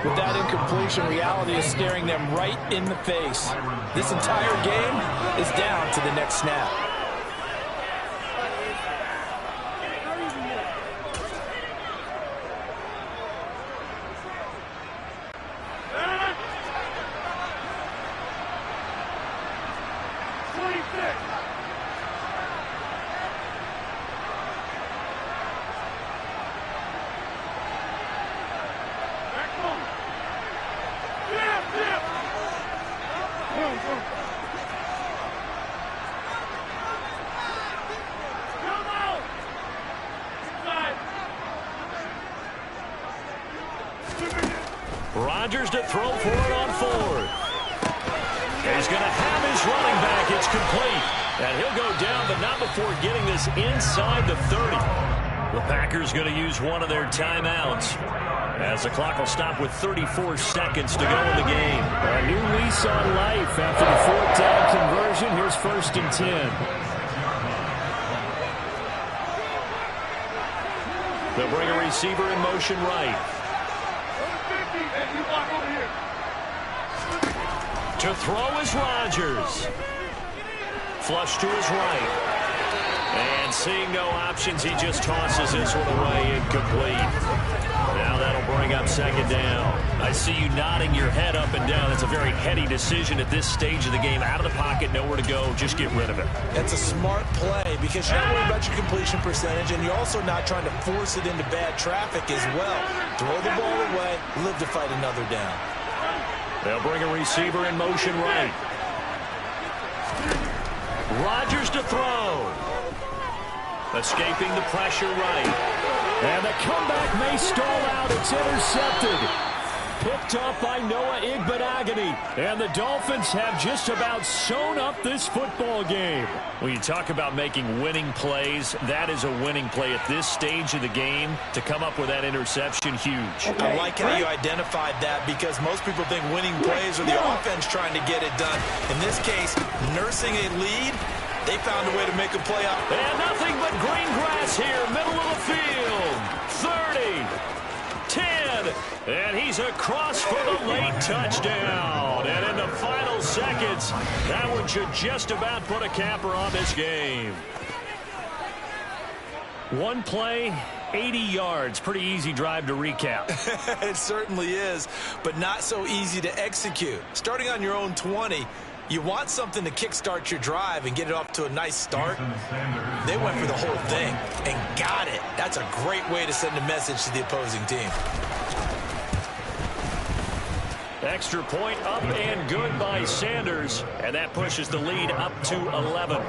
E: With that incompletion, reality is staring them right in the face. This entire game is down to the next snap.
A: Rodgers to throw for it on 4th. He's going to have his running back. It's complete. And he'll go down, but not before getting this inside the 30. The Packers going to use one of their timeouts as the clock will stop with 34 seconds to go in the game. A new lease on life after the 4th down conversion. Here's 1st and 10. They'll bring a receiver in motion right. To throw is Rodgers. Flush to his right. And seeing no options, he just tosses this one away, incomplete. Now that'll bring up 2nd down. I see you nodding your head up and down. That's a very heady decision at this stage of the game. Out of the pocket, nowhere to go. Just get rid of it.
E: That's a smart play because you're not worried about your completion percentage, and you're also not trying to force it into bad traffic as well. Throw the ball away, live to fight another down.
A: They'll bring a receiver in motion right. Rodgers to throw. Escaping the pressure right. And the comeback may stall out. It's intercepted. Picked up by Noah Igbenogany. And the Dolphins have just about sewn up this football game. When you talk about making winning plays, that is a winning play at this stage of the game. To come up with that interception, huge.
E: I like how you identified that because most people think winning plays are the offense trying to get it done. In this case, nursing a lead, they found a way to make a play out.
A: And nothing but green grass here, middle of the field. 30, 10, and he's across for the late touchdown. And in the final seconds, that one should just about put a capper on this game. One play, 80 yards. Pretty easy drive to recap.
E: It certainly is, but not so easy to execute. Starting on your own 20, you want something to kickstart your drive and get it off to a nice start. They went for the whole thing and got it. That's a great way to send a message to the opposing team.
A: Extra point up and good by Sanders, and that pushes the lead up to 11.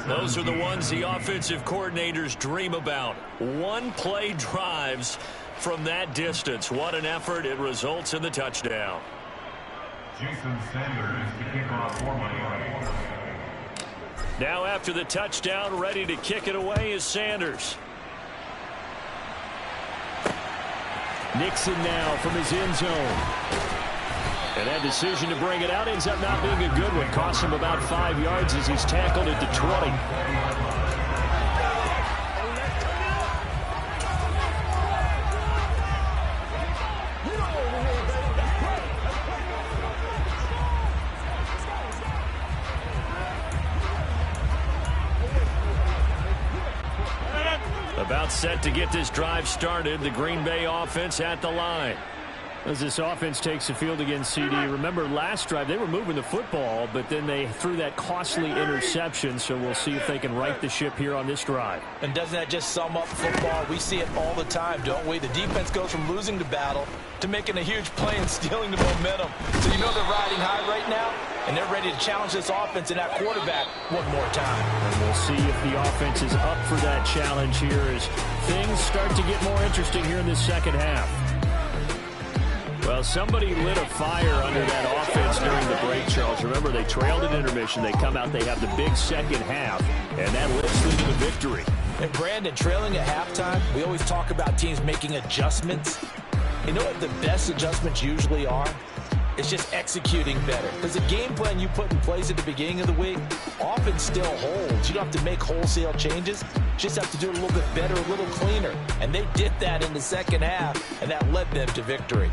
A: Those are the ones the offensive coordinators dream about. One-play drives from that distance. What an effort. It results in the touchdown.
F: Jason Sanders to kick off for Miami.
A: Now after the touchdown, ready to kick it away is Sanders. Nixon now from his end zone. And that decision to bring it out ends up not being a good one. Costs him about 5 yards as he's tackled at the 20. About set to get this drive started. The Green Bay offense at the line. As this offense takes the field against CD, remember last drive they were moving the football, but then they threw that costly interception, so we'll see if they can right the ship here on this drive.
B: And doesn't that just sum up football? We see it all the time, don't we? The defense goes from losing the battle to making a huge play and stealing the momentum. So you know they're riding high right now, and they're ready to challenge this offense and that quarterback one more time.
A: And we'll see if the offense is up for that challenge here as things start to get more interesting here in this second half. Well, somebody lit a fire under that offense during the break, Charles. Remember, they trailed at intermission. They come out, they have the big second half, and that lifts them to the victory.
B: And, Brandon, trailing at halftime, we always talk about teams making adjustments. You know what the best adjustments usually are? It's just executing better. Because the game plan you put in place at the beginning of the week often still holds. You don't have to make wholesale changes. You just have to do it a little bit better, a little cleaner. And they did that in the second half, and that led them to victory.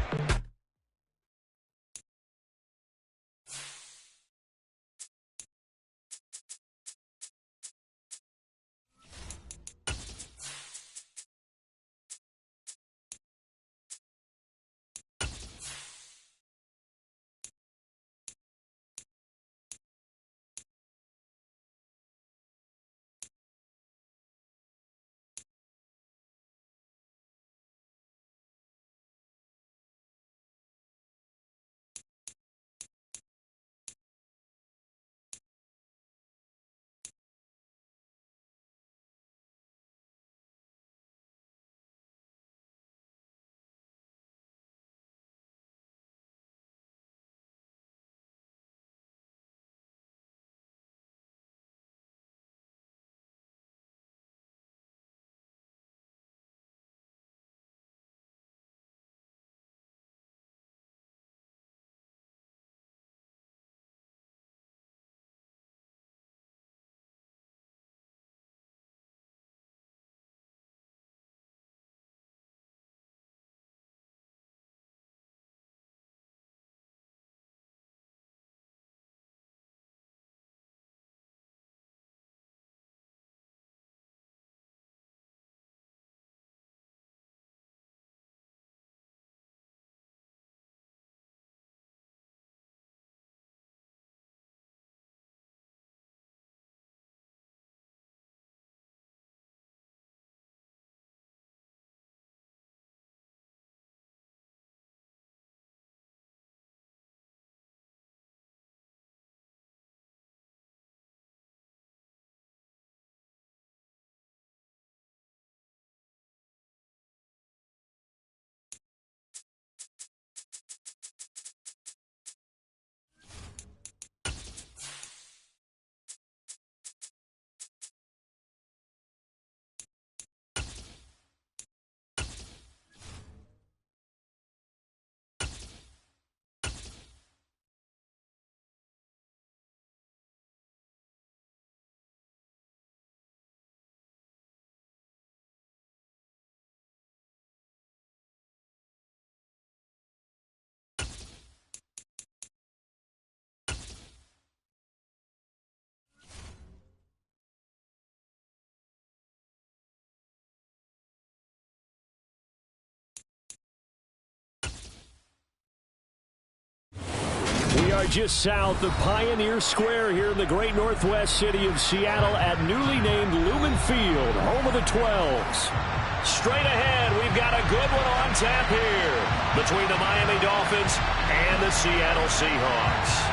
A: We are just south of Pioneer Square here in the great northwest city of Seattle at newly named Lumen Field, home of the 12s. Straight ahead, we've got a good one on tap here between the Miami Dolphins and the Seattle Seahawks.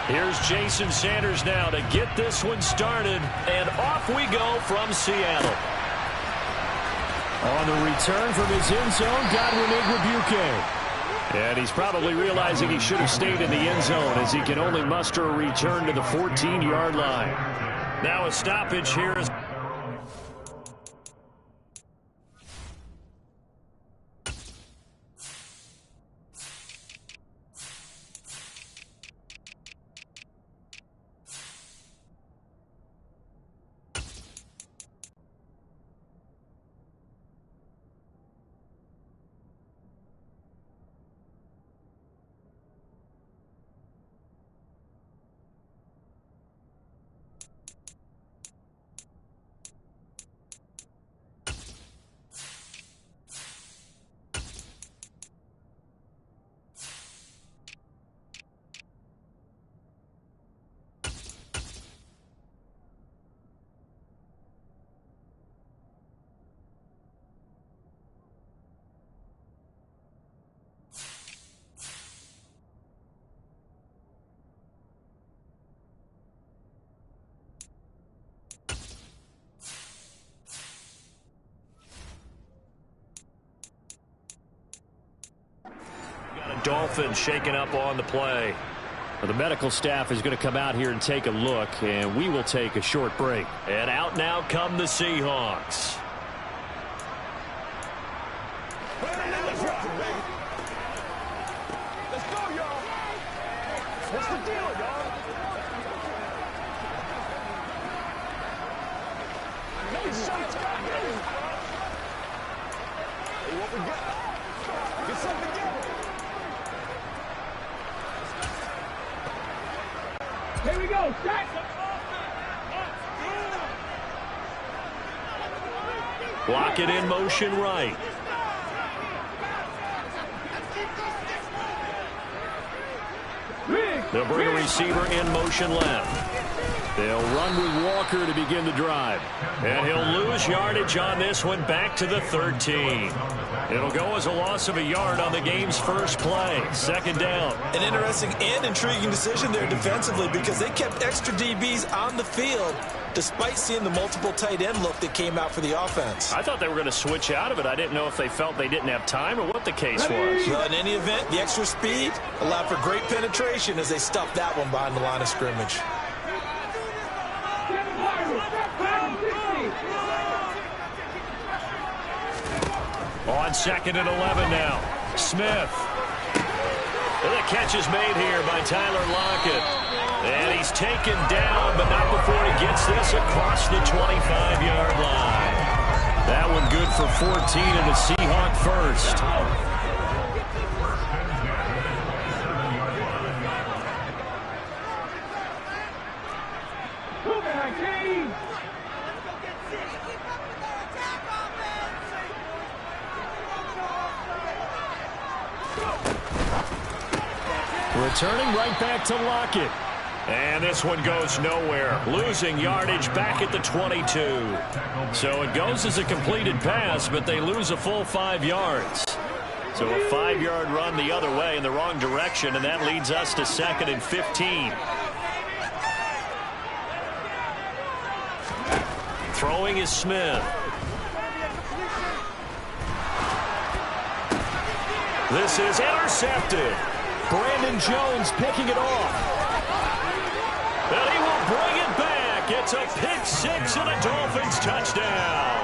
A: Here's Jason Sanders now to get this one started, and off we go from Seattle. On the return from his end zone, Godwin Igwebuike. And he's probably realizing he should have stayed in the end zone as he can only muster a return to the 14-yard line. Now a stoppage here is... Dolphins shaking up on the play. Well, the medical staff is going to come out here and take a look, and we will take a short break. And out now come the Seahawks.
G: Let's go, y'all. What's the deal, y'all? These shots got me. Hey, what we got? Get something together. Here we go, Jack.
A: Block it in motion right. They'll bring a receiver in motion left. They'll run with Walker to begin the drive. And he'll lose yardage on this one back to the 13. It'll go as a loss of a yard on the game's first play. Second down.
C: An interesting and intriguing decision there defensively because they kept extra DBs on the field despite seeing the multiple tight end look that came out for the offense.
A: I thought they were going to switch out of it. I didn't know if they felt they didn't have time or what the case was.
C: Well, in any event, the extra speed allowed for great penetration as they stuffed that one behind the line of scrimmage.
A: On 2nd and 11 now. Smith. And the catch is made here by Tyler Lockett. And he's taken down, but not before he gets this across the 25-yard line. That one good for 14 and a Seahawk first. Returning right back to Lockett. And this one goes nowhere. Losing yardage back at the 22. So it goes as a completed pass, but they lose a full 5 yards. So a 5-yard run the other way in the wrong direction, and that leads us to 2nd and 15. Throwing is Smith. This is intercepted. Brandon Jones picking it off. And he will bring it back. It's a pick six and a Dolphins touchdown.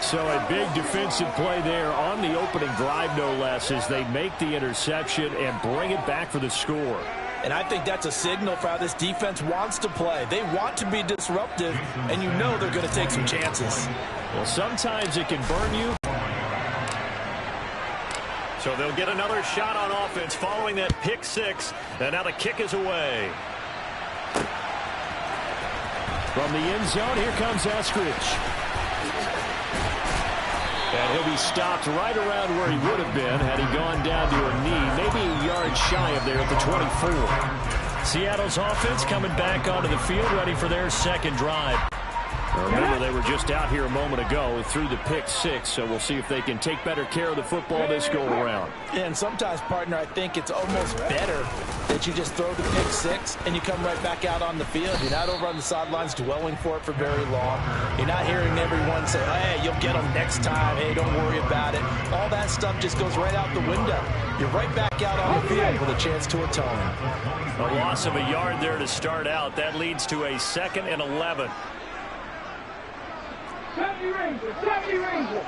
A: So a big defensive play there on the opening drive, no less, as they make the interception and bring it back for the score.
C: And I think that's a signal for how this defense wants to play. They want to be disruptive, and you know they're going to take some chances.
A: Well, sometimes it can burn you. So they'll get another shot on offense following that pick six. And now the kick is away. From the end zone, here comes Eskridge. And he'll be stopped right around where he would have been had he gone down to a knee, maybe a yard shy of there at the 24. Seattle's offense coming back onto the field, ready for their second drive. Remember, they were just out here a moment ago through the pick six, so we'll see if they can take better care of the football this go-around.
E: And sometimes, partner, I think it's almost better that you just throw the pick six and you come right back out on the field. You're not over on the sidelines dwelling for it for very long. You're not hearing everyone say, hey, you'll get them next time. Hey, don't worry about it. All that stuff just goes right out the window. You're right back out on the field with a chance to atone.
A: A loss of a yard there to start out. That leads to a 2nd and 11.
G: 70 Ranger, 70 Ranger.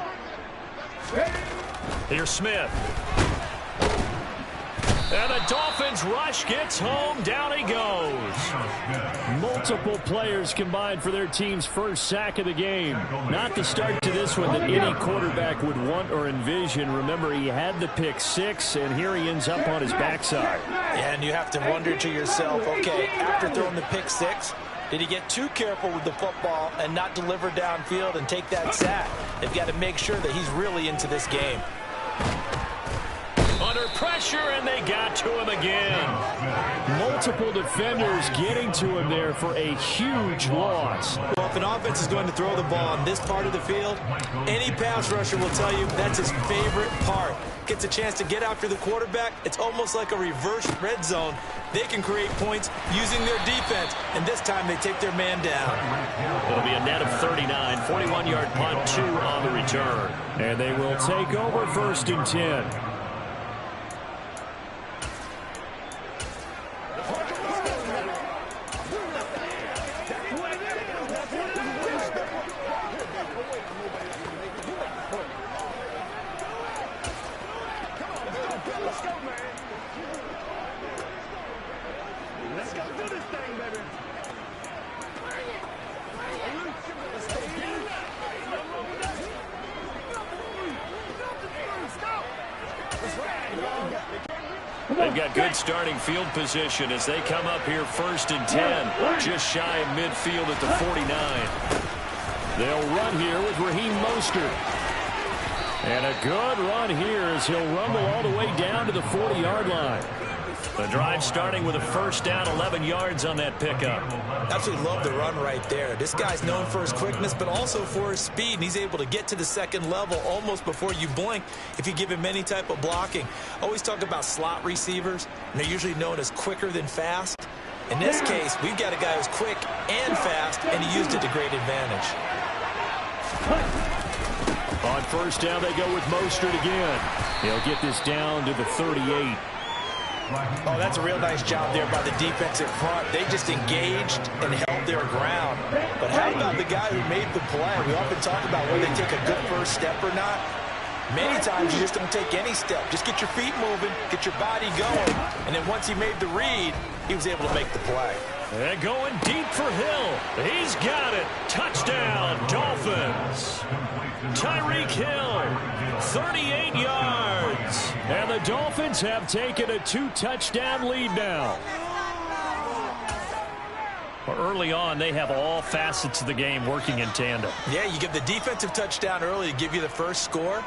A: Here's Smith. And the Dolphins rush gets home. Down he goes. Multiple players combined for their team's first sack of the game. Not the start to this one that any quarterback would want or envision. Remember, he had the pick six, and here he ends up on his backside.
E: And you have to wonder to yourself, okay, after throwing the pick six, did he get too careful with the football and not deliver downfield and take that sack? They've got to make sure that he's really into this game.
A: Under pressure, and they got to him again. Multiple defenders getting to him there for a huge loss.
E: Well, if an offense is going to throw the ball on this part of the field, any pass rusher will tell you that's his favorite part. Gets a chance to get after the quarterback. It's almost like a reverse red zone. They can create points using their defense, and this time they take their man down.
A: It'll be a net of 39, 41-yard punt, 2 on the return. And they will take over 1st and 10. They've got good starting field position as they come up here 1st and 10, just shy of midfield at the 49. They'll run here with Raheem Mostert. And a good run here as he'll rumble all the way down to the 40-yard line. The drive starting with a 1st down, 11 yards on that pickup.
E: Absolutely love the run right there. This guy's known for his quickness, but also for his speed. And he's able to get to the 2nd level almost before you blink if you give him any type of blocking. Always talk about slot receivers, and they're usually known as quicker than fast. In this case, we've got a guy who's quick and fast, and he used it to great advantage.
A: On 1st down, they go with Mostert again. He'll get this down to the 38.
E: Oh, that's a real nice job there by the defense in front. They just engaged and held their ground. But how about the guy who made the play? We often talk about whether they take a good first step or not. Many times you just don't take any step. Just get your feet moving, get your body going, and then once he made the read, he was able to make the play.
A: And going deep for Hill. He's got it. Touchdown, Dolphins. Tyreek Hill, 38 yards. And the Dolphins have taken a 2-touchdown lead now. Early on, they have all facets of the game working in tandem.
E: Yeah, you give the defensive touchdown early to give you the first score,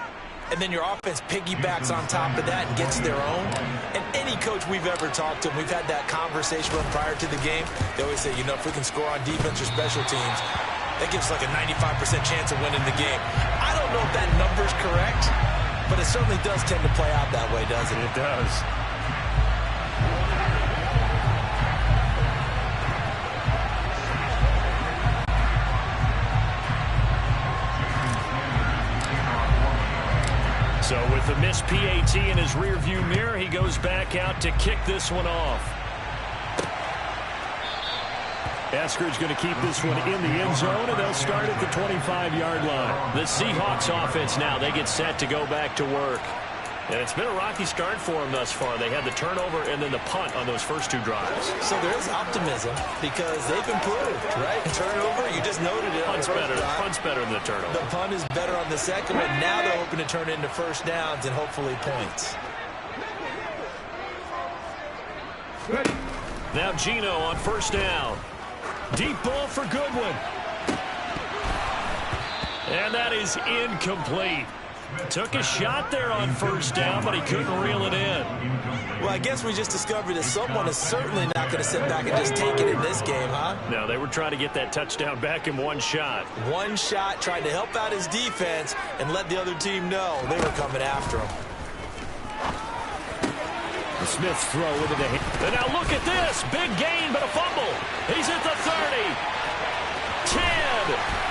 E: and then your offense piggybacks on top of that and gets their own. And any coach we've ever talked to, we've had that conversation with them prior to the game. They always say, you know, if we can score on defense or special teams, that gives like a 95% chance of winning the game. I don't know if that number's correct, but it certainly does tend to play out that way, doesn't it?
A: It does. So with the missed PAT in his rearview mirror, he goes back out to kick this one off. Eskridge going to keep this one in the end zone, and they'll start at the 25-yard line. The Seahawks offense now, they get set to go back to work. And it's been a rocky start for them thus far. They had the turnover and then the punt on those first 2 drives.
E: So there is optimism because they've improved, right? Turnover, you just noted it.
A: Punt's better. Punt's better than the turnover.
E: The punt is better on the second one. Now they're hoping to turn it into first downs and hopefully points.
A: Now Geno on 1st down. Deep ball for Goodwin. And that is incomplete. Took a shot there on first down, but he couldn't reel it in.
E: Well, I guess we just discovered that someone is certainly not going to sit back and just take it in this game, huh?
A: No, they were trying to get that touchdown back in one shot.
E: One shot, trying to help out his defense and let the other team know they were coming after him.
A: The Smith's throw into the hand. And now look at this. Big gain, but a fumble. He's at the 30. 10.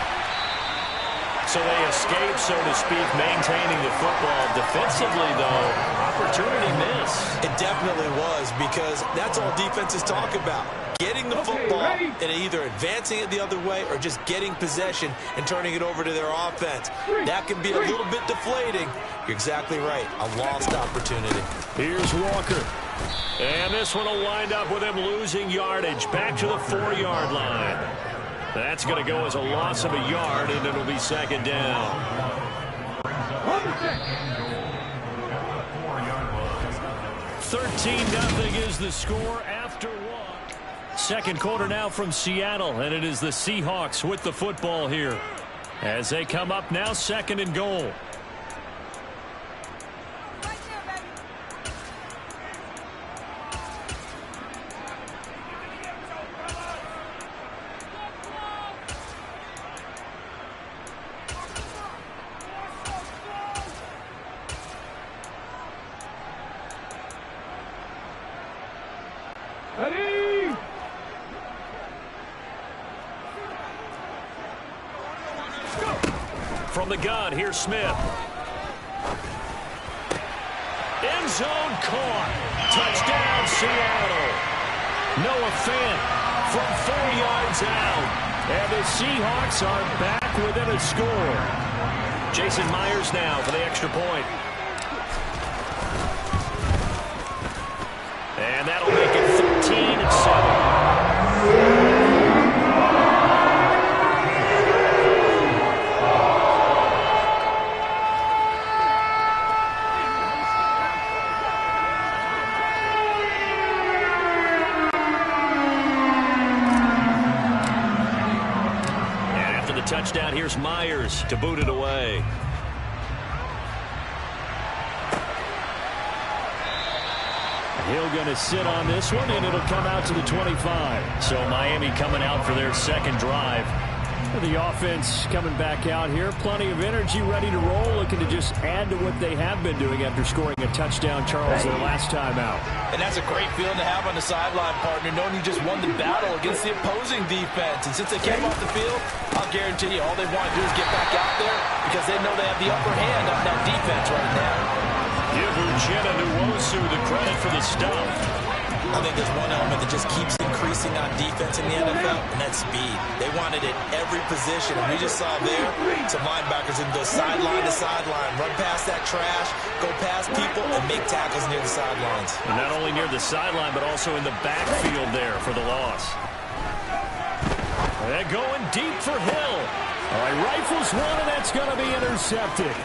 A: So they escape, so to speak, maintaining the football. Defensively, though, opportunity miss.
E: It definitely was, because that's all defenses talk about. Getting the football and either advancing it the other way or just getting possession and turning it over to their offense. That can be a little bit deflating. You're exactly right. A lost opportunity.
A: Here's Walker. And this one will wind up with him losing yardage. Back to the 4-yard line. That's going to go as a loss of a yard, and it'll be second down. 13-0 is the score after one. Second quarter now from Seattle, and it is the Seahawks with the football here as they come up now, second and goal. From the gun, here's Smith. End zone caught. Touchdown, Seattle. Noah Fant from 4 yards out. And the Seahawks are back within a score. Jason Myers now for the extra point. And that'll make it 13-7. Touchdown. Here's Myers to boot it away. Hill going to sit on this one, and it'll come out to the 25. So Miami coming out for their second drive. The offense coming back out here. Plenty of energy, ready to roll, looking to just add to what they have been doing after scoring a touchdown, Charles, their last time out.
B: And that's a great feeling to have on the sideline, partner, knowing you just won the battle against the opposing defense. And since they came off the field, I'll guarantee you all they want to do is get back out there because they know they have the upper hand on that defense right now.
A: Give Uchenna Nwosu the credit for the stop.
E: I think there's one element that just keeps increasing on defense in the NFL, and that's speed. They want it at every position, and we just saw there some linebackers that go sideline to sideline, run past that trash, go past people, and make tackles near the sidelines.
A: And not only near the sideline, but also in the backfield there for the loss. They're going deep for Hill. All right, rifles one, and that's going to be intercepted.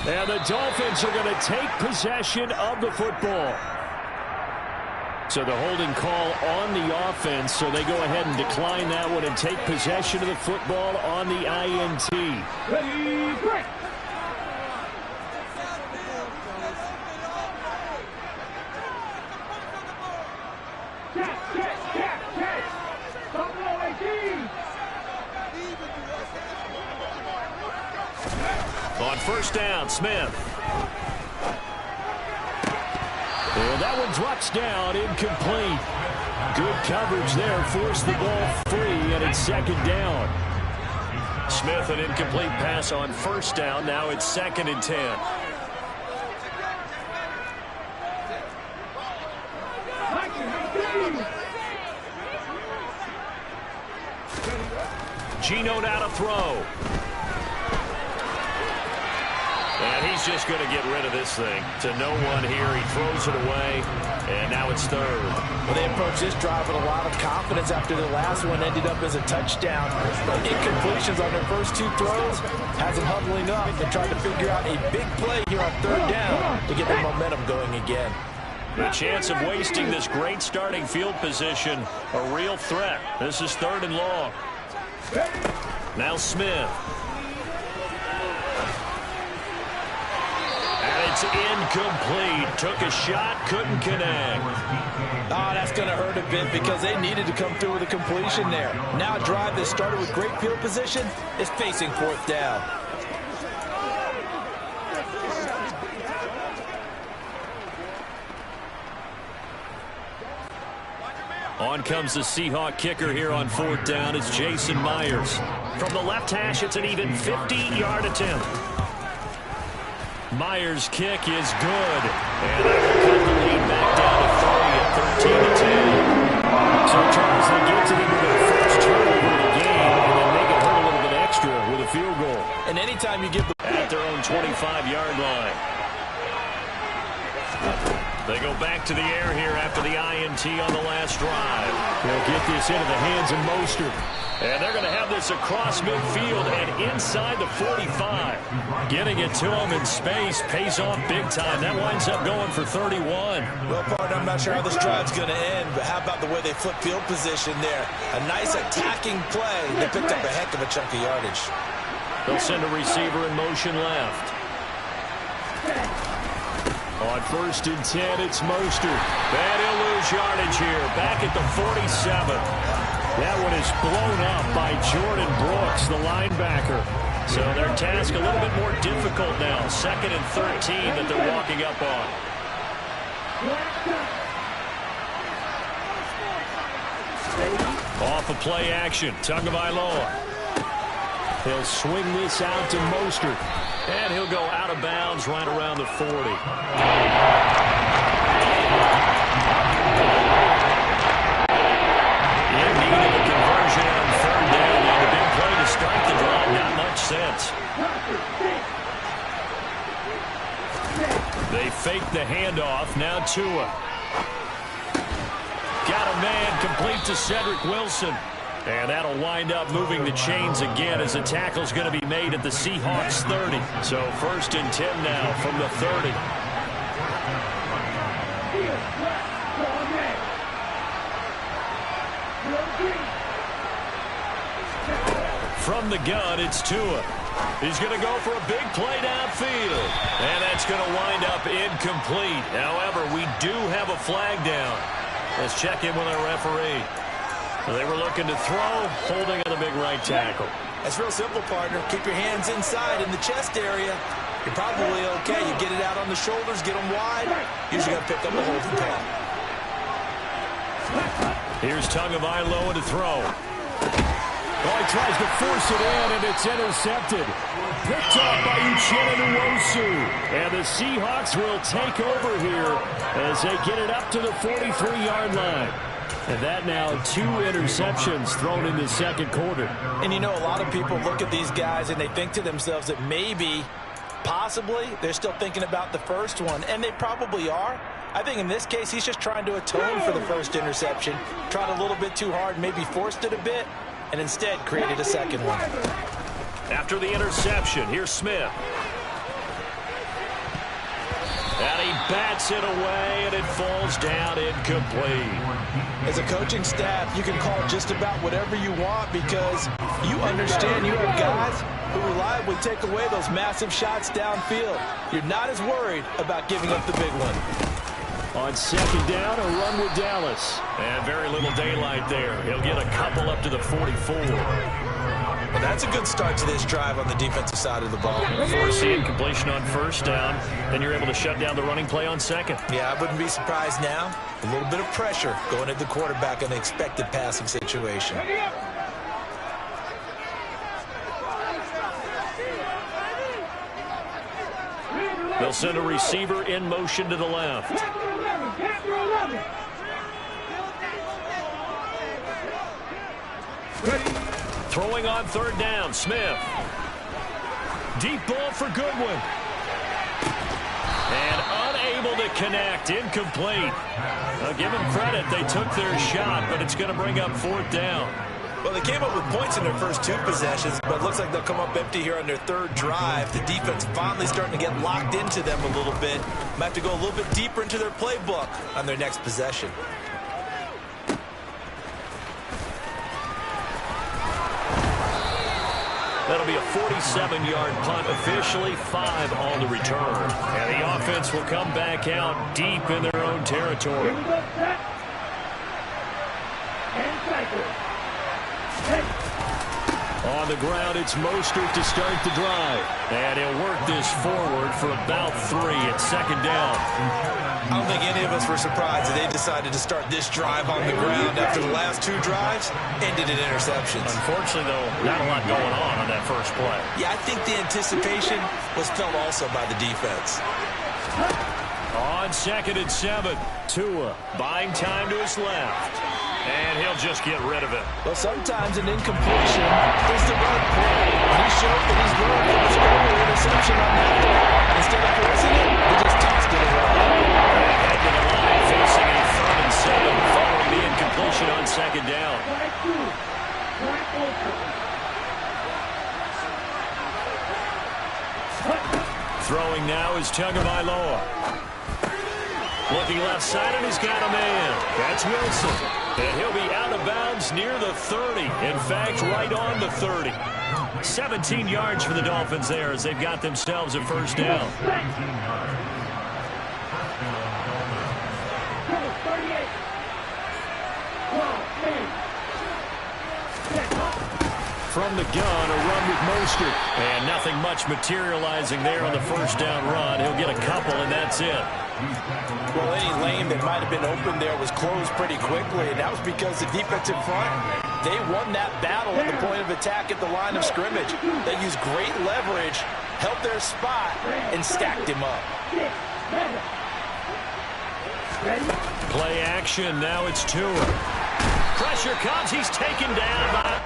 A: And the Dolphins are going to take possession of the football. So the holding call on the offense, so they go ahead and decline that one and take possession of the football on the INT.
G: Ready, break.
A: On first down, Smith. And that one drops down, incomplete. Good coverage there, forced the ball free, and it's second down. Smith, an incomplete pass on first down. Now it's 2nd and 10. Geno now to throw. And he's just going to get rid of this thing to no one here. He throws it away, and now it's 3rd.
E: Well, they approached this drive with a lot of confidence after the last one ended up as a touchdown. Incompletions on their first 2 throws has them huddling up and trying to figure out a big play here on 3rd down to get the momentum going again.
A: The chance of wasting this great starting field position, a real threat. This is 3rd and long. Now Smith. And it's incomplete. Took a shot, couldn't connect.
E: Oh, that's going to hurt a bit because they needed to come through with a completion there. Now a drive that started with great field position is facing 4th down.
A: On comes the Seahawk kicker here on 4th down. It's Jason Myers. From the left hash, it's an even 50-yard attempt. Myers' kick is good. And that will cut the lead back down to 30 at 13-10. So, Charles, they get to them with their first turnover of the game and then make it hurt a little bit extra with a field goal.
E: And anytime you give the...
A: At their own 25-yard line. They go back to the air here after the INT on the last drive.
G: They'll get this into the hands of Mostert.
A: And they're going to have this across midfield and inside the 45. Getting it to him in space pays off big time. That winds up going for 31.
E: Well, partner, I'm not sure how this drive's going to end, but how about the way they flip field position there? A nice attacking play. They picked up a heck of a chunk of yardage.
A: They'll send a receiver in motion left. On 1st and 10, it's Mostert. And he'll lose yardage here. Back at the 47. That one is blown up by Jordan Brooks, the linebacker. So their task a little bit more difficult now. 2nd and 13 that they're walking up on. Off of play action. Tagovailoa. He'll swing this out to Mostert. And he'll go out of bounds right around the 40. In need of a conversion on 3rd down. And a big play to start the drive. Not much sense. They fake the handoff. Now Tua. Got a man complete to Cedric Wilson. And that'll wind up moving the chains again as the tackle's going to be made at the Seahawks 30. So 1st and 10 now from the 30. From the gun, it's Tua. He's going to go for a big play downfield. And that's going to wind up incomplete. However, we do have a flag down. Let's check in with our referee. They were looking to throw, holding on the big right tackle.
E: That's real simple, partner. Keep your hands inside in the chest area. You're probably okay. You get it out on the shoulders, get them wide. Usually got to pick up a holding call.
A: Here's Tagovailoa to throw.
G: Oh, he tries to force it in, and it's intercepted. Picked off by Uchenna Nwosu. And the Seahawks will take over here as they get it up to the 43-yard line. And that now 2 interceptions thrown in the 2nd quarter.
E: And you know, a lot of people look at these guys and they think to themselves that maybe, possibly, they're still thinking about the first one. And they probably are. I think in this case, he's just trying to atone for the first interception. Tried a little bit too hard, maybe forced it a bit, and instead created a 2nd one.
A: After the interception, here's Smith. And he bats it away, and it falls down incomplete.
E: As a coaching staff, you can call just about whatever you want because you understand you have guys who reliably take away those massive shots downfield. You're not as worried about giving up the big one.
G: On 2nd down, a run with Dallas.
A: And very little daylight there. He'll get a couple up to the 44.
E: Well, that's a good start to this drive on the defensive side of the ball.
A: Forcing completion on 1st down. Then you're able to shut down the running play on 2nd.
E: Yeah, I wouldn't be surprised now. A little bit of pressure going at the quarterback in an expected passing situation.
A: They'll send a receiver in motion to the left. Throwing on 3rd down, Smith. Deep ball for Goodwin. And unable to connect, incomplete. Give them credit, they took their shot, but it's going to bring up 4th down.
C: Well, they came up with points in their first 2 possessions, but it looks like they'll come up empty here on their 3rd drive. The defense finally starting to get locked into them a little bit. Might have to go a little bit deeper into their playbook on their next possession.
A: That'll be a 47-yard punt, officially 5 on the return. And the offense will come back out deep in their own territory. On the ground, it's Mostert to start the drive. And he'll work this forward for about 3 at 2nd down.
C: I don't think any of us were surprised that they decided to start this drive on the ground after the last 2 drives ended in interceptions.
A: Unfortunately, though, not a lot going on that first play.
C: Yeah, I think the anticipation was felt also by the defense.
A: On 2nd and 7, Tua buying time to his left. And he'll just get rid of it.
C: Well, sometimes an incompletion is the right play. He showed that he's learned from his earlier interception on that play. Instead of forcing it, he just tossed it away.
A: Head to the line, facing a 3rd and 7 following the incompletion on 2nd down. Throwing now is Tagovailoa. Looking left side, and he's got a man. That's Wilson. And he'll be out of bounds near the 30. In fact, right on the 30. 17 yards for the Dolphins there as they've got themselves a 1st down. From the gun, a run with Mostert. And nothing much materializing there on the 1st down run. He'll get a couple, and that's it.
B: Well, any lane that might have been open there was closed pretty quickly, and that was because the defensive front, they won that battle at the point of attack at the line of scrimmage. They used great leverage, held their spot, and stacked him up.
A: Play action, now it's Tua. Pressure comes, he's taken down by...